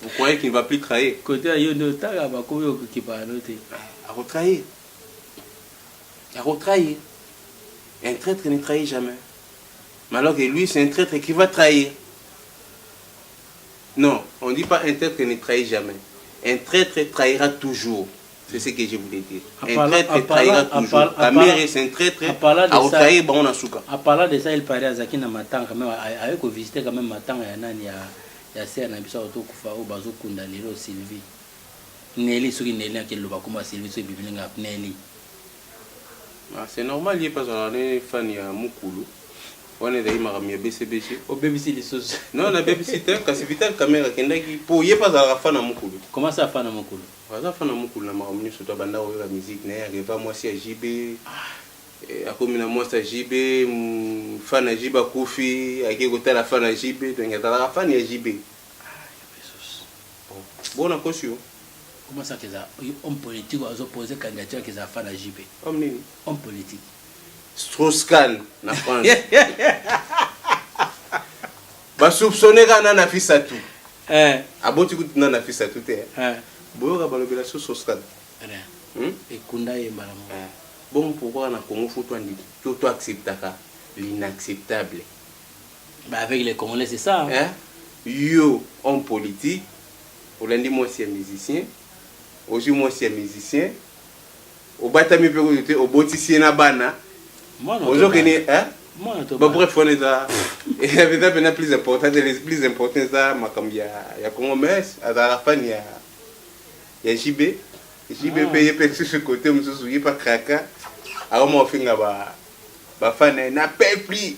Vous croyez qu'il ne va plus trahir? Côté à Yono, t'as pas combien qui va noter. À retrahir. À retrahir. Un traître ne trahit jamais. Mais alors que lui, c'est un traître qui va trahir. Non, on ne dit pas un traître ne trahit jamais. Un traître trahira toujours. C'est ce que je voulais dire. Un traître trahira toujours. Kamerhe, c'est un traître. À retrahir, bon, on a souka. À parler de ça, il paraît à Zakina Matang, quand même, avec visiter quand même Matang, il y a Serre Nabisa Otokufa, au Bazo Kundaliro, Sylvie. Nelly, ce qui n'est pas qui le va comme Sylvie, ce qui est Nelly. C'est normal, il n'y a pas de fan, il y a Moukoulou. On est d'ailleurs à BCBG. Au BBC, les choses. Non, la BBC, c'est Vital Kamerhe qui pour y pas à la fan à Moukoulou. Comment ça, fan à Moukoulou? La fan à Moukoulou, je suis à la musique, je vais moi aussi à JB. À comme moi, c'est JB, fan à JB Koufi, à qui côté la fan à JB, donc il y a la fan à JB. Bon, on a conçu. Comment ça que ça? Homme politique a opposé candidature qui a fan à JB. Homme politique. Strauss-Kahn, en France. Bah soupçonner qu'on a fait ça tout. Ah bon, tu écoutes non a fait ça tout bon, on va le sur Strauss-Kahn. Et Kunda et Malam. Bon, pourquoi on a Congo faut toi dire tout accepter l'inacceptable. Bah avec les Congolais c'est ça. Yo, homme politique. Au lundi moi c'est musicien. Aujourd'hui moi c'est musicien. Au batami peut au boticien na bana. Aujourd'hui, bref, on est là. Et la vie plus importante, les plus importantes, il y a Congo, mais à la fin, il y a JB. JB paye sur ce côté, je me souviens pas Kraka. Alors, moi, on n'appelle plus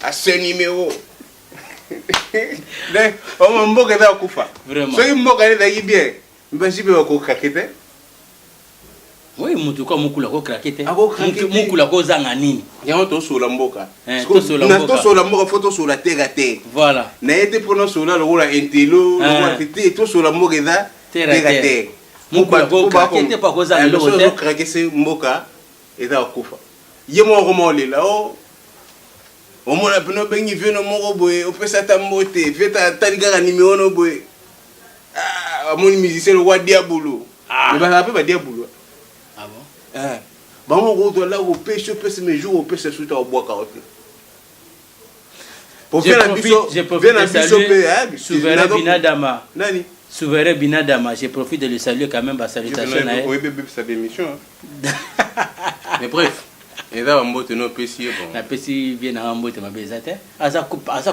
à ce numéro. On m'a dit que Koufa. Vraiment. Si on m'a dit bien, JB va craquer. Oui, mutuka mukula ko krakete. Mukula ko zanga nini? Yango to sola mboka. To sola mboka photo sur la terre à terre. Voilà. Na été prononcé sur la intello, to sola mboka da terre à terre. Mukula ko krakete pa ko zanga lo te. Krakese mboka eza okufa. Yemo romo lela o. Omona peno bengi veno moko boye, opesa ta mbote, veta taligara numéro no boye. Ah, amoni musicien le roi Diabolo. Mais ba la pe ba Diabolo. Ah bon? Bah on doit là au pêche mes jours au pêche sous au bois carotte. Pour faire la biso, je profite de saluer Souverain Binadama. Nani? Souverain Binadama, je profite de le saluer quand même, salutation. Oui, bébé, sa démission. Mais bref, et là on botte nos PC bon. La PC vient à emboîter ma bezate. Asa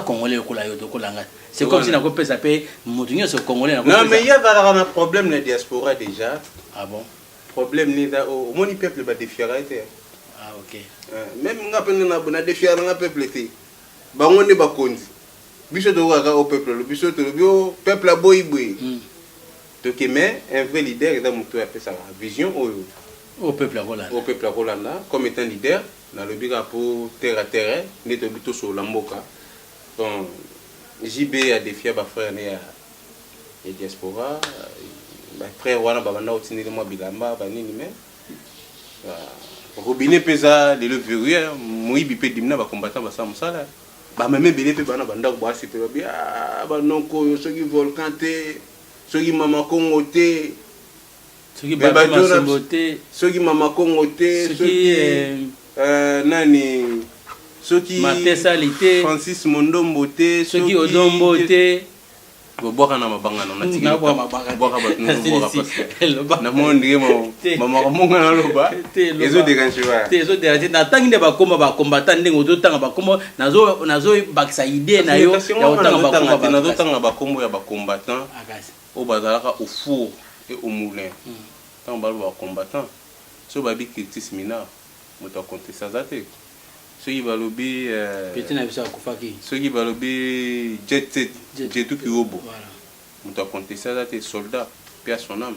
congolais kula yoto kolanga. C'est comme si na ko pesa pe mutunyo so congolais na ko. Non mais il y a un problème la diaspora déjà. Ah bon? Problème ni da au moni peuple ba défiarité. Ah OK. Même nga pena na bona défiar nga peuple té. Ba ngone ba konzi. Biso to ga au peuple, le biso to bio peuple boy boy. Donc mais un vrai leader dans mutu appelle ça vision au peuple à Rolanda. Au peuple à Rolanda comme étant leader dans le but pour terre à terre, né to bito sur la mboka. Donc JB a défié ba frère né à diaspora. Frère wana babanda otineli mwa bilamba banini mais robinet pesa le verrouille moyibi pe dimna ba combattant ba samsala ba même belé pe bana banda ko basi pe ba ba nonko yo soki volcan te soki mama kongo te soki ba masembote soki mama kongo te soki nani soki matesalité Francis Mondombo te soki Odombo te boka na mabanga na tiki boka ba na monde mama monga na loba ezo déranger wa ezo déranger na tangi ba combattant ndenge ozo tanga ba kombo nazo bakisa idée na yo ya otanga ba kombo ya ba combattant o bazalaka au four et au moulin tant ba combattant so ba bi Curtis Mina moto compter ça zate ceux qui balobi petit na bisa kufaki ceux qui balobi jet tout qui robo on doit compter ça des soldats paix à son âme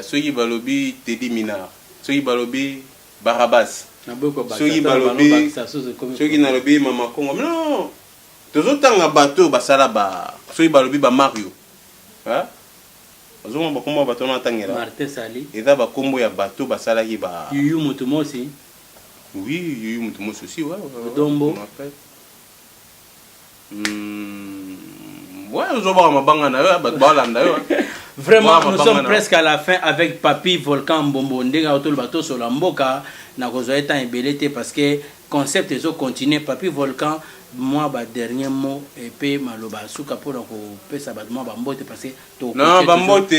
ceux qui balobi Teddy Minard ceux qui balobi Barabas ceux qui balobi ceux qui nalobi Mama Kongo non tous autant bateau basala ba ceux qui balobi ba Mario hein ozoma bakombo bato na tangela Martin Sali eza bakombo ya bato basalaki ba Yuyu Mutumosi oui Yuyu Mutumosi aussi ouais Dombo ouais ozoma mabanga na yo bato balanda yo vraiment nous sommes presque à la fin avec Papi Volcan Mbombo ndenga otolo bato sur la mboka na kozwa étant ébélité parce que concept ezo continuer Papi Volcan moi ba dernier mot et puis maloba suka pour ko pesa ba moi ba mbote parce que to non ba mbote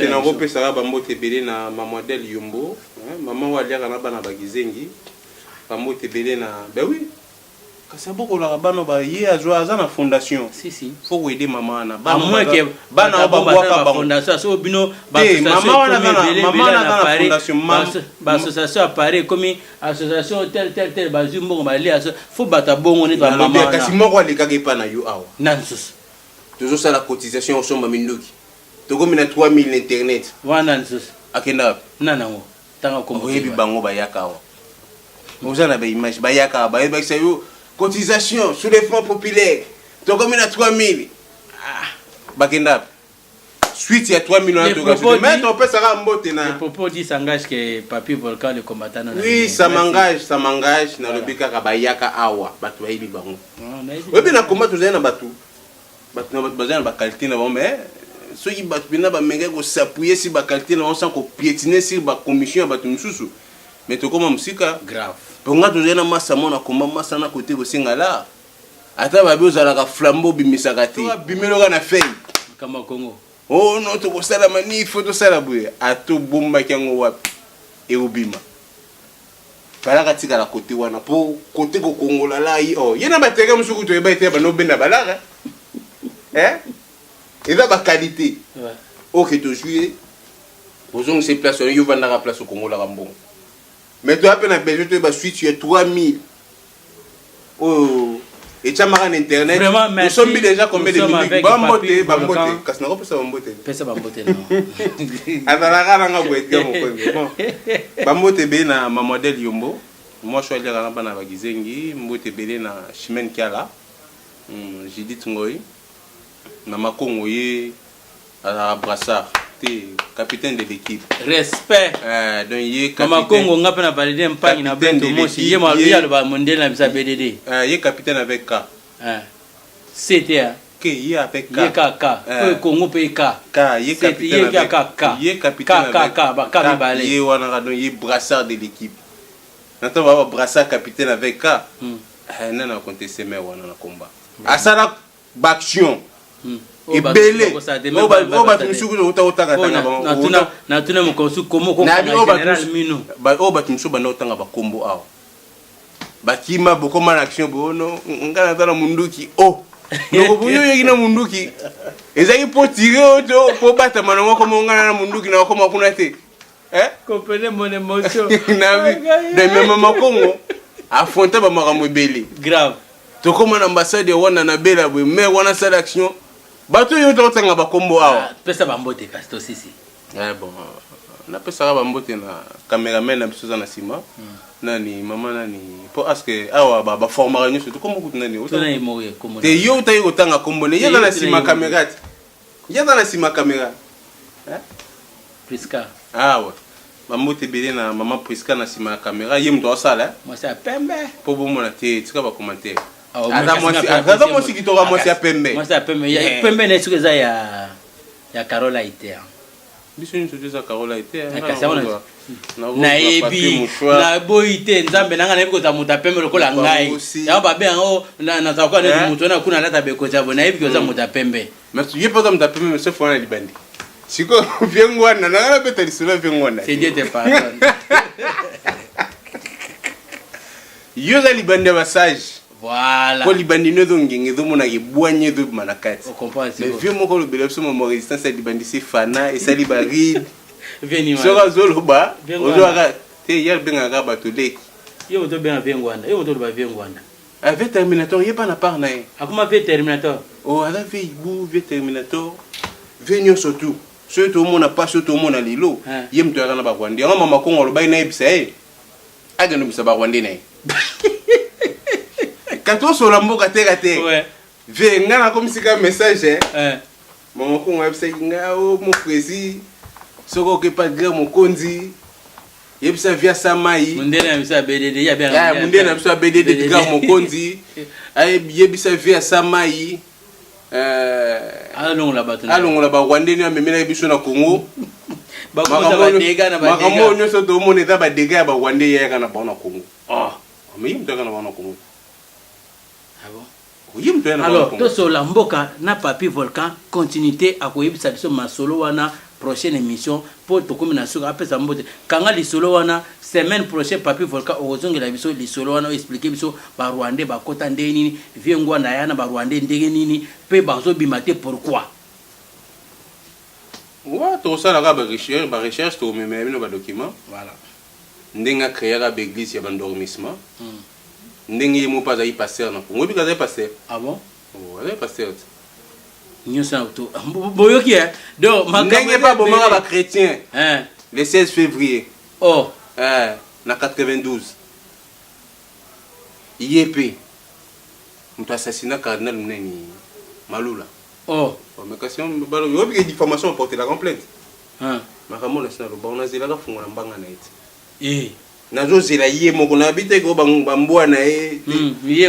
na ko pesa ba mbote belé na ma modèle Yombo maman wa liaka na bana ba gizengi ba mbote belé na ben oui kasaboko la bana ba ye azwa za na fondation si faut aider maman na ba moins que bana ba ba fondation so bino ba maman na fondation ba association apparaît comme association tel ba zumbo ba li faut bata bongo ni ba maman kasi moko aleka ke pa na yo awa nansus toujours ça la cotisation au somba minduki to comme na 3000 internet wana nansus akenda nanango tanga ko yebi bango ba yakawa mozana ba image ba yakawa ba yo cotisation sur les fonds populaires. Donc comme il y a 3000. Bakenda. Suite il y a 3 millions de dollars. Mais on peut ça mbote na. Le propos dit s'engage que Papi Volcan le combattant. Oui, ça m'engage na lobika ka bayaka awa batu bayibi bango. Oui bien na combat tozana batu. Batu na bazana ba qualité na bon mais ceux qui batu bina ba menga ko s'appuyer sur ba qualité na on sent ko piétiner sur ba commission batu msusu. Mais to comme musika grave. Ponga tozena masa mona komba masa na côté bosingala ata babi ozala ka flambeau bimisaka te bimeloka na fei kama Congo oh non to kosala manif to sala buye ato bomba kyango wapi e obima balaka tika la côté wana po côté ko kongola la yi oh yena bateka musuku to eba ete ba no benda balaka eza ba qualité OK to jouer ozong se place yo vanda ka place ko kongola ka mbongo. Mais tu as peine besoin de suite sur 3000. Oh, et tu as marqué internet. Vraiment, nous sommes déjà combien de minutes? Bambote. Qu'est-ce qu'on peut ça bambote? Pesa bambote non. Atala nga boete mo kongo. Bambote be na ma modèle Yombo. Moi je suis allé à bana ba gizengi, mbote belé na Chimène Kiala. Judith Ngoyi. Na makongo ye à Brassard. Capitaine de l'équipe. Respect. Donc il est capitaine. Congo ngapa na valider mpang na beto mosi ye maluya le ba mondial na bisa BDD. Il est capitaine avec K. C'était K il est avec K. Il est K. Congo pe K. K il est capitaine avec K. Il est capitaine avec K ba K balé. Il est wana donc il est brassard de l'équipe. Maintenant va brassard capitaine avec K. Nana contesté mais wana na combat. Asala baction. Ebele oba tumusuku uta utanga tanga na tuna mukosu komo ko general mino ba oba tumusu bana utanga ba kombo awo bakima bokoma na action bono ngana tala munduki oh noko bunyo yina munduki ezaki po tirer to po bata manongo ko ngana na munduki na ko makuna te comprenez mon émotion na de même makongo affronter ba makambo ebele grave to comme ambassade wana na bela bwe mais wana sala action bato yo to tanga ba kombo awa pesa ba mbote kasto sisi bon na pesa ba mbote na cameraman na biso na sima nani mama nani po aske awa ba formera nyo surtout kombo kutu nani to na imoye kombo te yo tayi ko tanga kombo ne yala na sima camera yala na sima camera Priska ouais ba mbote belé na mama Priska na sima camera yem to sala moi ça pembe po bo mona te tika ba commentaire Ada moi si kitora moi c'est pembe. Moi c'est pembe. Ya pembe na suka za ya Carola Iter. Biso ni sote za Carola Iter. Na ebi na boite nzambe nanga na ebi ko za muta pembe lokola ngai. Ya ba be ngo na za kwa na mutu na kuna lata be ko za bona ebi ko za muta pembe. Mais tu pas za muta pembe mais c'est fona libandi. Siko viengwana na beta lisolo viengwana. C'est Dieu te pardonne. Yo za libandi ba sage. Voilà. Ko libandi no ngenge do mona ke boanye do manakati. On comprend c'est. Mais vieux moko le belapso mo résistance à libandi c'est fana et ça libari. Veni ma. Sora zoloba. Ozoaka te yel benga ga batoleki. Yo to ben avengwana. Yo to ba avengwana. Avec Terminator yeba na par na. Akuma ve Terminator. Oh ala ve ibu ve Terminator. Venyo surtout. Ceux tout monde pas ceux tout monde lilo. Yem to na ba kwandi. Nga mama kongo lo bay na ebisa aga no bisa ba kwandi na. Quand on se l'ambo kate, ve ngana comme si un message Maman ko ngabisa nga o mon prési. Soko ke pas grand mon konzi. Yebisa via samai. Mundena bisa BDD ya bien. Ya mundena bisa BDD grand mon konzi. Ay yebisa via samai. Allons là-bas. Allons là-bas Rwanda ni amemela biso na Congo. Makambo nyoso to mone za ba dega ba Rwanda ya kana ba na Congo. Ah, mais mto kana ba na Congo. Ah bon? Alors, tout sur la mboka na Papi Volcan continuité à koyebisa biso masolo wana prochaine émission pour to comme na suka apesa mbote kanga li solo wana semaine prochaine Papi Volcan ozongela biso li solo wana expliquer biso ba Rwandais ba kota ndeni viengwa na yana ba Rwandais ndenge nini pe bazo bimate pourquoi ouais to ça la ba recherche to même no ba document voilà ndenga créer la église ya bandormissement ndenge mo pas ay passer na Congo bi kaza passer ah bon oh ay passer nyosa to boyoki donc ndenge pas bon ba chrétien hein le 16 février oh na 92 IEP mtu assassinat cardinal mneni Malula oh mais question balo yo bi diffamation porter la complainte hein makambo na sina lo ba on azela ka fungola mbanga na eti nazo zela yé moko na bité ko bambwana yé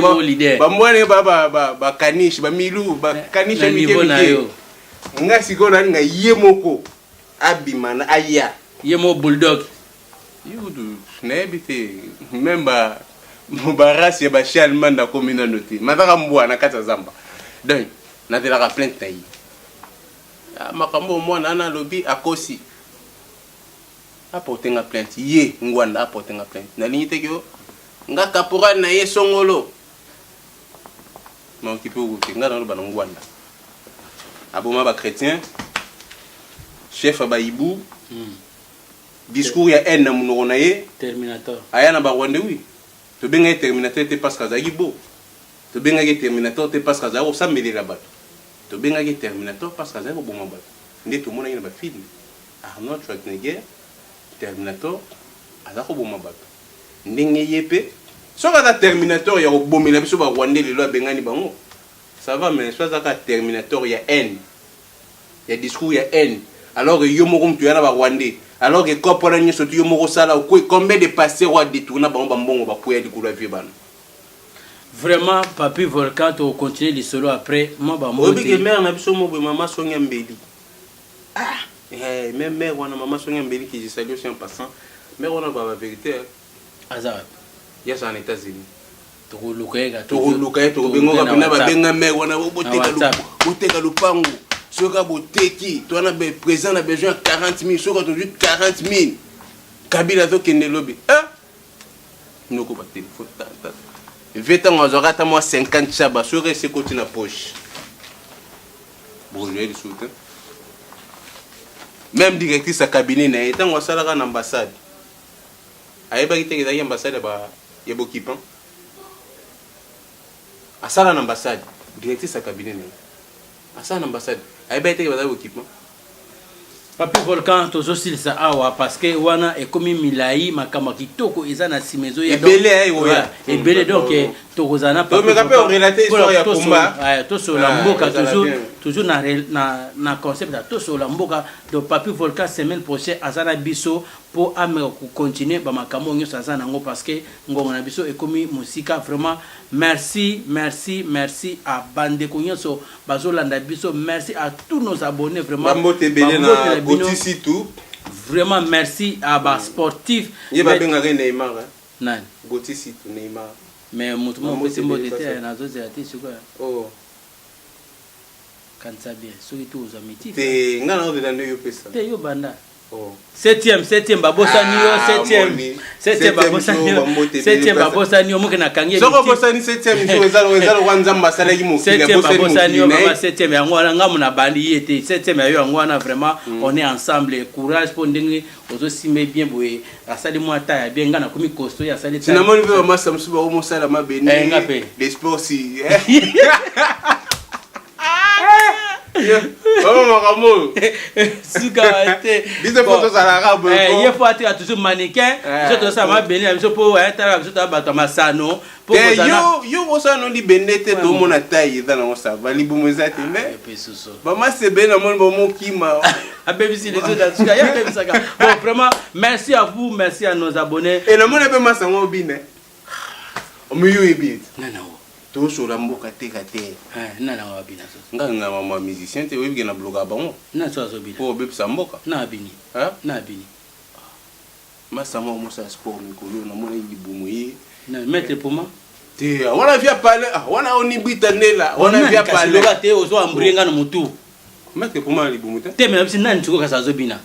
mo leader bambwana ba kanish ba milu ba kanish mité nga sikola nga yé moko abimana aya yé mo bulldog yudu na bité même ba race ba chalman na commune noté mataka mbwana kata zamba donc na de la plainte tayi makambo mwana na lobby akosi apporter nga plainte ye ngwanda apporter nga plainte na ligne teke nga caporal na ye songolo ma occupé au nga dans le ban ngwanda aboma ba chrétien chef ba ibu discours ya haine na munoko na ye terminator aya na ba Rwanda oui to benga terminateur te parce que za yibo to benga terminateur te parce que za o sameli la bato to benga terminateur parce que za ko boma bato ndé to mona ina ba film Arnold Schwarzenegger Terminator azako boma bato ndenge yepe soka ta Terminator ya obomela biso ba Rwanda lelo abengani bango ça va mais soit ça Terminator ya haine ya discours ya haine alors que yo moko mtu yana ba Rwanda alors que kopona nyeso tu yo moko sala ko combien de passé roi détourna bango bambongo ba kuya likula vie bana vraiment Papi Volcan to continuer les solo après moi ba mo obi ke mère na biso mo be mama songa mbeli même mère on a maman sonia mbeli qui je salue aussi en passant mais on a la vérité azab yes en États-Unis to lukaega to bengo ka pena ba benga mère on a boteka lupango soka boteki to na be présent na besoin 40 000 soka to 40 000 kabila to kende lobby noko ba téléphone ta veta ngozora ta moi 50 chaba soka se côté na poche bon je le soutien. Même directrice à cabinet na étant au salaire en ambassade. Aïe ba kite ke ambassade ba yebo kipan. A sala en ambassade, directrice à cabinet na. A sala en ambassade, aïe ba kite ke ba yebo kipan. Papi Volcan toujours style ça awa parce que wana est comme milai makama kitoko eza na simezo ya et belé donc tokozana pas. Mais rappel on relater histoire ya combat. To sur la mboka toujours na concept da to sur la mboka de Papi Volcan semaine prochaine azana biso pour amener continuer ba makamo nyo azana ngo parce que ngongo na biso est comme musika vraiment merci à bande konyoso bazolanda biso merci à tous nos abonnés vraiment Gotisi tout. Vraiment merci à bas sportif. Il va bien avec Neymar. Non. Gotisi tout Neymar. Mais mon petit mot était na zo zati sur quoi? Oh. Quand ça bien, surtout aux amitiés. Te ngana de lande yo pesa. Te yo banda. Oh. Septième babosa niyo septième babosa niyo muke na kangie. Soko babosa ni septième so ezalo kwanza mbasala ki mokili babosa niyo baba septième yango wana ngamu na bandi yete septième ya yango wana vraiment on est ensemble courage pour ndenge ozo simé bien boye asali moi ta ya bien ngana komi costo ya sali ta. Sinamoni ve mama samsuba o mosala mabeni. Les sports si. Oh makambo. Suka te. Biso photo ça la rabe. Il faut être toujours mannequin. Je te ça m'a béni biso pour être biso ta bato masano. Yo bosa no li benete to mona taille dans na ça. Bali bumuza te mais. Ba ma se ben na mon bomo kima. Abebisi les autres dans suka. Ya bebisa ka. Bon vraiment merci à vous, merci à nos abonnés. Et na mona pe masango bine. Omuyo ebit. Non. To so la mboka te kate. Non wabina so. Nga mama musicien te webi na bloga bango. Non so bina. Po beb sa mboka. Na bini. Hein? Na bini. Masama mo sa sport mikolo na mona yibumu yi. Non, maître pour moi. Te wana via parler, wana oni bitanela, wana via parler. Loka te ozo ambrenga no mutu. Maître pour moi libumu te. Te mais nani tuko kasa zo bina.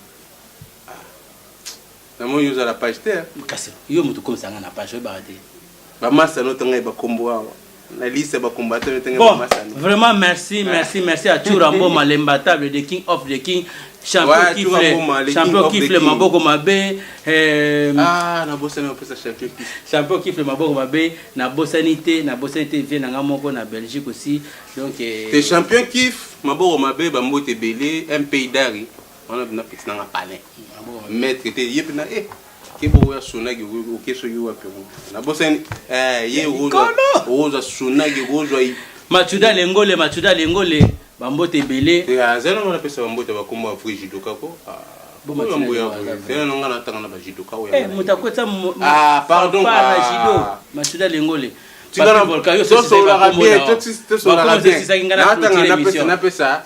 Na mo yuza la page te. Kasi yo mutu comme ça na page ba te. Ba masa no tanga ba kombo wa. Na liste ba combattre no tanga ba masa. Vraiment merci à Churambo Malembatable de King of the King. Champion kifle maboko mabe na bosani opesa champion kifle maboko mabe na bosanité vient na moko na Belgique aussi donc te champion kif maboko mabe ba mbote belé un pays d'ari on a na petit na palais maître te yepna ke bo ya sonagi o keso yo wapi na bosani ye oza sonagi oza Machuda lengole bambote belé zelo na pesa bambote bakomba frigidoka ko bomambo ya zelo nga na tanga na bajidoka o ya mutakota pardon jido Machuda lengole tigana volka yo so la bien to so la bien na pesa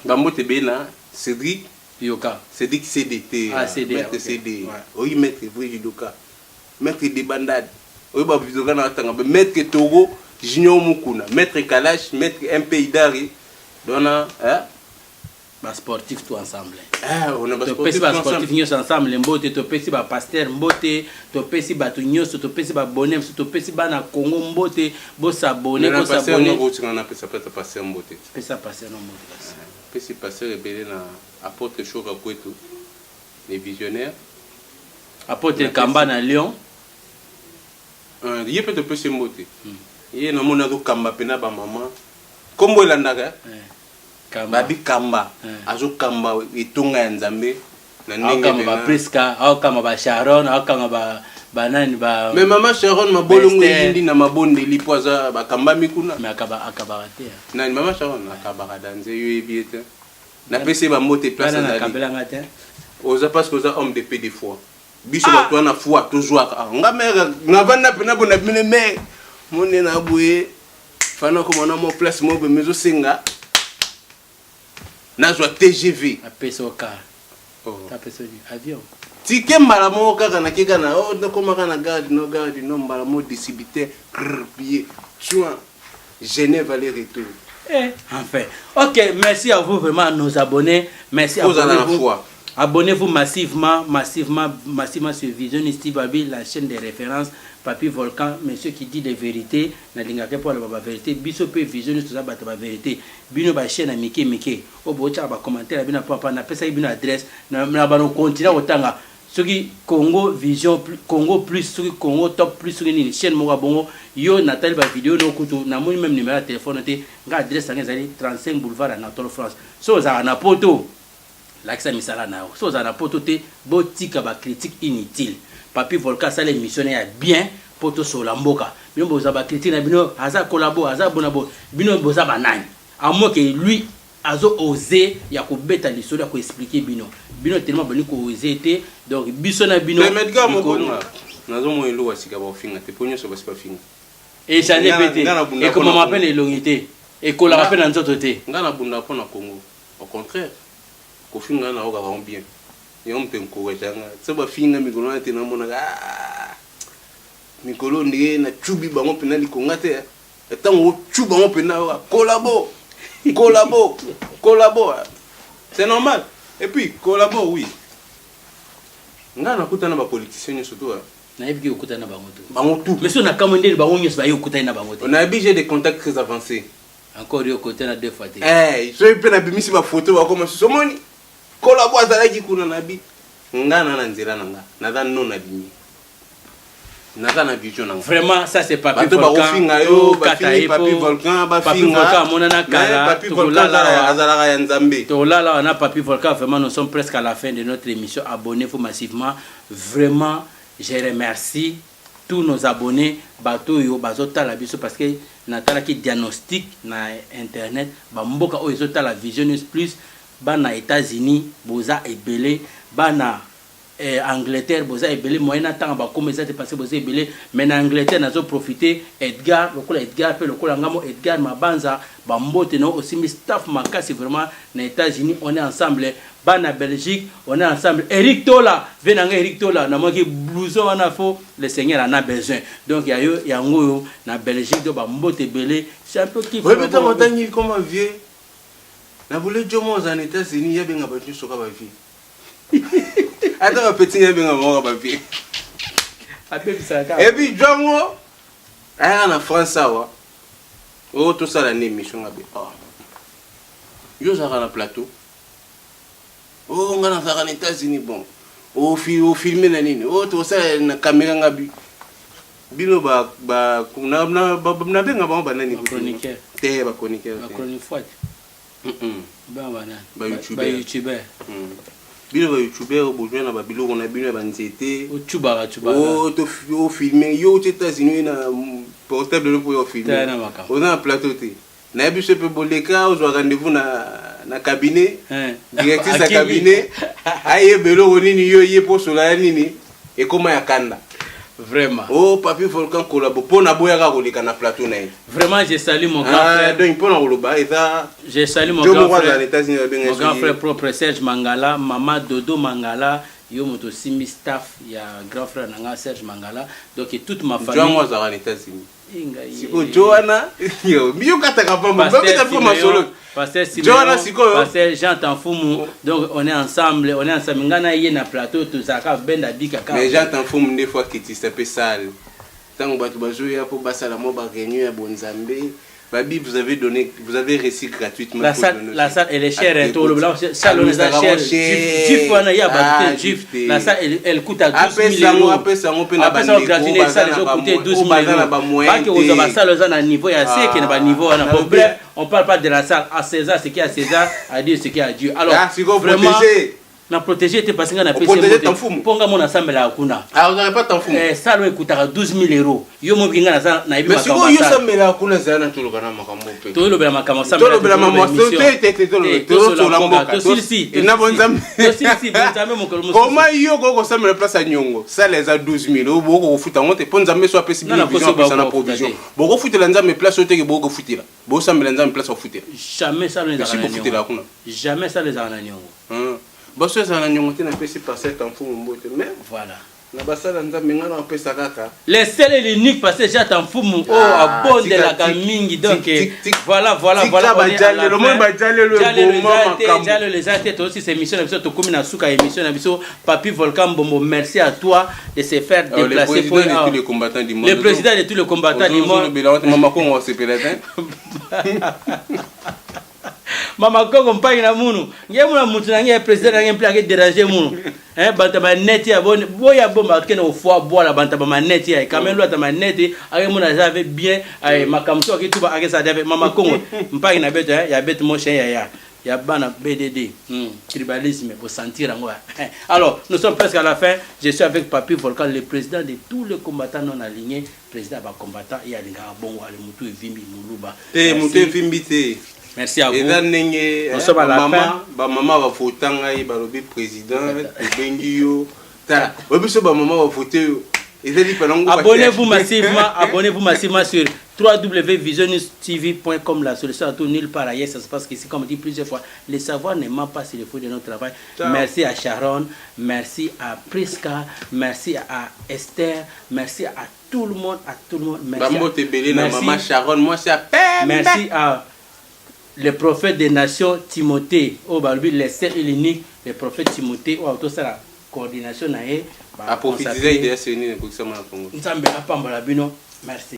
bambote bena Cédric Yoka Cédric CDT maître CD oui maître frigidoka maître de bandade oui ba bizoka na tanga maître Togo Junior Mukuna maître Kalash maître MP Idari dona ba sportif tout ensemble on a ba sportif nyos ensemble mbote to pesi ba pasteur mbote to pesi ba to nyos to pesi ba bonem to pesi ba na Congo mbote bo s'abonner ko s'abonner na pesa pasteur mbote pesa pasteur no mbote pesi pasteur belé na apôtre Choka Kwetu les visionnaires apôtre Kamba na Lyon yé peut te pesi mbote yé na mona ko Kamba pena ba maman kombo elandaka babi kamba azo kamba itunga ya nzambe na ndenge ba Priska au kama ba Sharon au kama ba nani ba mais maman Sharon mabolongo yindi na mabonde lipoza ba kamba mikuna mais akaba te nani maman Sharon akaba danze yo ebiete na pese ba mote place na kabelanga te oza parce que oza homme de paix des fois biso ba toi na foi toujours nga mère na vanda pena bona bine mais mone na boye fana ko mona mo place mo be mezo singa na zo TGV apeso car apeso avion tike mbala mo kaka na kika na ndoko maka na garde no mbala mo distributeur pied soin Genève aller retour enfin ok merci à vous vraiment à nos abonnés merci à vous abonnez-vous massivement sur Vision Steve Babi, la chaîne des références Papi Volcan, monsieur qui dit des vérités na lingaka pour la vérité biso pe Vision tout ça bata vérité bino ba chaîne mike o bocha ba commentaire bina papa na pesa bino adresse na ba no continent otanga soki Congo Vision Congo plus soki Congo top plus soki ni chaîne mo bongo yo natal ba vidéo no kutu na moni même numéro de téléphone te nga adresse ngazali 35 boulevard Anatole France so za na poto l'accès misala na so za na poto te botika ba critique inutile Papi Volcan ça l'émission est bien poto so la mboka bino boza ba critique na bino aza collabo aza bonabo bino boza banani à moins que lui azo osé ya ko beta lisolo ya ko expliquer bino tellement boni ko osé te donc biso na bino mais medga mo kona nazo mo elo wasika ba finga te ponyo so basi ba finga et ça n'est pété et comment m'appelle elongité et ko la rappelle en zoto te ngana bunda pona Congo au contraire ko finga na oka ba bien yo mpenko wetanga so ba finga mikolo na te na mona mikolo ndie na chubi bango pena likonga te etango chuba bango pena collabo c'est normal et puis collabo oui nga na kutana ba politiciens surtout na yebi ko kutana bango tout mais so na kamondeli bango nyos ba yo kutana bango te on a habitué des contacts très avancés encore yo côté na deux fois te so pe na bimisi ba photo ba comme somoni collabo azalaki kuna na bi nga na nzela nanga na dan non na bimi Naza na vision na. Vraiment ça c'est Papi Bato Volcan. ba finga yo, ba fingi Papi Volcan, ba Papi finga. Volcan monana kala. Papi Volcan azalaka ya Nzambe. To là on a Papi Volcan, vraiment nous sommes presque à la fin de notre émission. Abonnez-vous massivement. Vraiment, je remercie tous nos abonnés bato yo bazota la biso parce que natala ki diagnostic na internet ba mboka o ezota la Vision News Plus bana États-Unis boza ebele bana Angleterre boza ebele moyena tanga ba comme ça te passer boza ebele mais na Angleterre nazo profiter Edgar lokola Edgar pe lokola ngamo Edgar Mabanza ba mbote no aussi mi staff makasi vraiment na États-Unis on est ensemble bana Belgique on est ensemble Eric Tola venanga Eric Tola na moki blouson wana fo le Seigneur en a besoin donc ya yo ya ngoyo na Belgique do ba mbote ebele c'est un peu qui oui mais ta montagne comment vieux na voulait jomo aux États-Unis ya benga ba tu soka ba vie. Attends, un petit peu de papier. Et puis, Django, en France, oh, tout ça, l'année, mission. Yo, ça va le plateau. Oh, on va dans les États-Unis, bon. Oh, filmer la ligne. Oh, tout ça, la caméra, bino ba na benga ba banani chroniqueur. Te ba chroniqueur. Ba chronique forte. Ba YouTuber. Bino ba YouTuber bojo na ba biloko na bino ba nzete o chuba oh to filmer yo aux États-Unis na portable pour filmer on a un plateau te na biso pe boleka o zo rendez-vous na cabinet directrice na cabinet aye belo nini yo ye po sola nini et comment ya kanda. Vraiment. Oh, Papi Volcan collabo pour na boya ka na plateau na. Vraiment, je salue mon grand frère. Donc pour na roloba et ça. Je salue mon grand frère propre Serge Mangala, maman Dodo Mangala, yo moto simi staff, il y a grand frère nanga Serge Mangala. Donc toute ma famille. Moi za en États-Unis. Siko Joanna, yo biyo kataka pa mo, ba beta ma solo. Pasteur Joanna siko yo. Pasteur Jean Tanfumu. Donc on est ensemble, ngana yé na plateau tout ça ka benda bika ka. Mais Jean Tanfumu des fois qui c'est un peu sale. Tant batu bazo ya pour basala mo ba réunion ya Bonzambe. Babi, vous avez reçu gratuitement. La salle, elle est chère. Tout le blanc, ça, on est chère. La salle, elle coûte à 12 000 €. Après ça, on gratuit. Ça, les gens coûtent 12 000 €. Pas que vous avez ça, les gens à niveau, il y a ce qui est à niveau. Bref, on ne parle pas de la salle. À César, ce qui est à César, à Dieu, ce qui est à Dieu. Alors, vraiment. Na protéger tes parce que na PC ponga mon ensemble la kuna. Ah, on n'aurait pas tant fou. Ça doit coûter 12 000 €. Yo mo binga na na ibi makamba. Mais si yo ensemble la kuna za na tolo kana makambo pe. Tolo bela makamba ça. Tolo bela makambo tolo la mboka. Et na bonzambe. Si bonzambe mon kolomo. Comment yo go ensemble la place à Nyongo. Ça les a 12 000 €. Boko futa ngote ponzambe soit pesi bien vision na provision. Boko futa la nzambe place au teke boko futila. Boko ensemble la nzambe place au futila. Jamais ça les a. Jamais ça les a na Nyongo. Bosso ça na nyongote na pesi passer tant fou mbote mais voilà na basala nzambe ngana na pesa kaka les seuls et l'unique parce que j'attends fou mon oh abonde la gamingi donc voilà le monde ba jale le bon jale les artistes aussi ces émissions na to comme na suka émission na biso Papi Volcan Bombo merci à toi de se faire déplacer pour tous les combattants du monde le président de tous les combattants du monde Mama Congo c'est pelatin Mama Congo mpangi na munu ngemuna mutu na nge president na nge plake déranger munu bantaba net ya bon boya bomba kena au foie boire bantaba manette ya quand même l'autre manette avec muna j'avais bien makamso ki tuba avec ça avec Mama Congo mpangi na beto ya beto mon chien ya bana BDD tribalisme pour sentir ngwa. Alors nous sommes presque à la fin. Je suis avec Papi Volcan le président de tous les combattants non alignés président ba combattant ya linga bongo ale mutu evimbi muluba mutu evimbi te. Merci à vous. Nous sommes à la fin. Maman va voter le président. Abonnez-vous massivement sur www.visionnewstv.com. La solution à tout nulle part ailleurs. Ça se passe qu'ici, comme on dit plusieurs fois, le savoir ne ment pas, c'est le fruit de notre travail. Merci à Sharon, merci à Priska, merci à Esther, merci à tout le monde, Merci à le prophète des nations Timothée au Balbi le seul et l'unique le prophète Timothée au auto ça la coordination naé a prophétiser idée c'est une pour ça merci.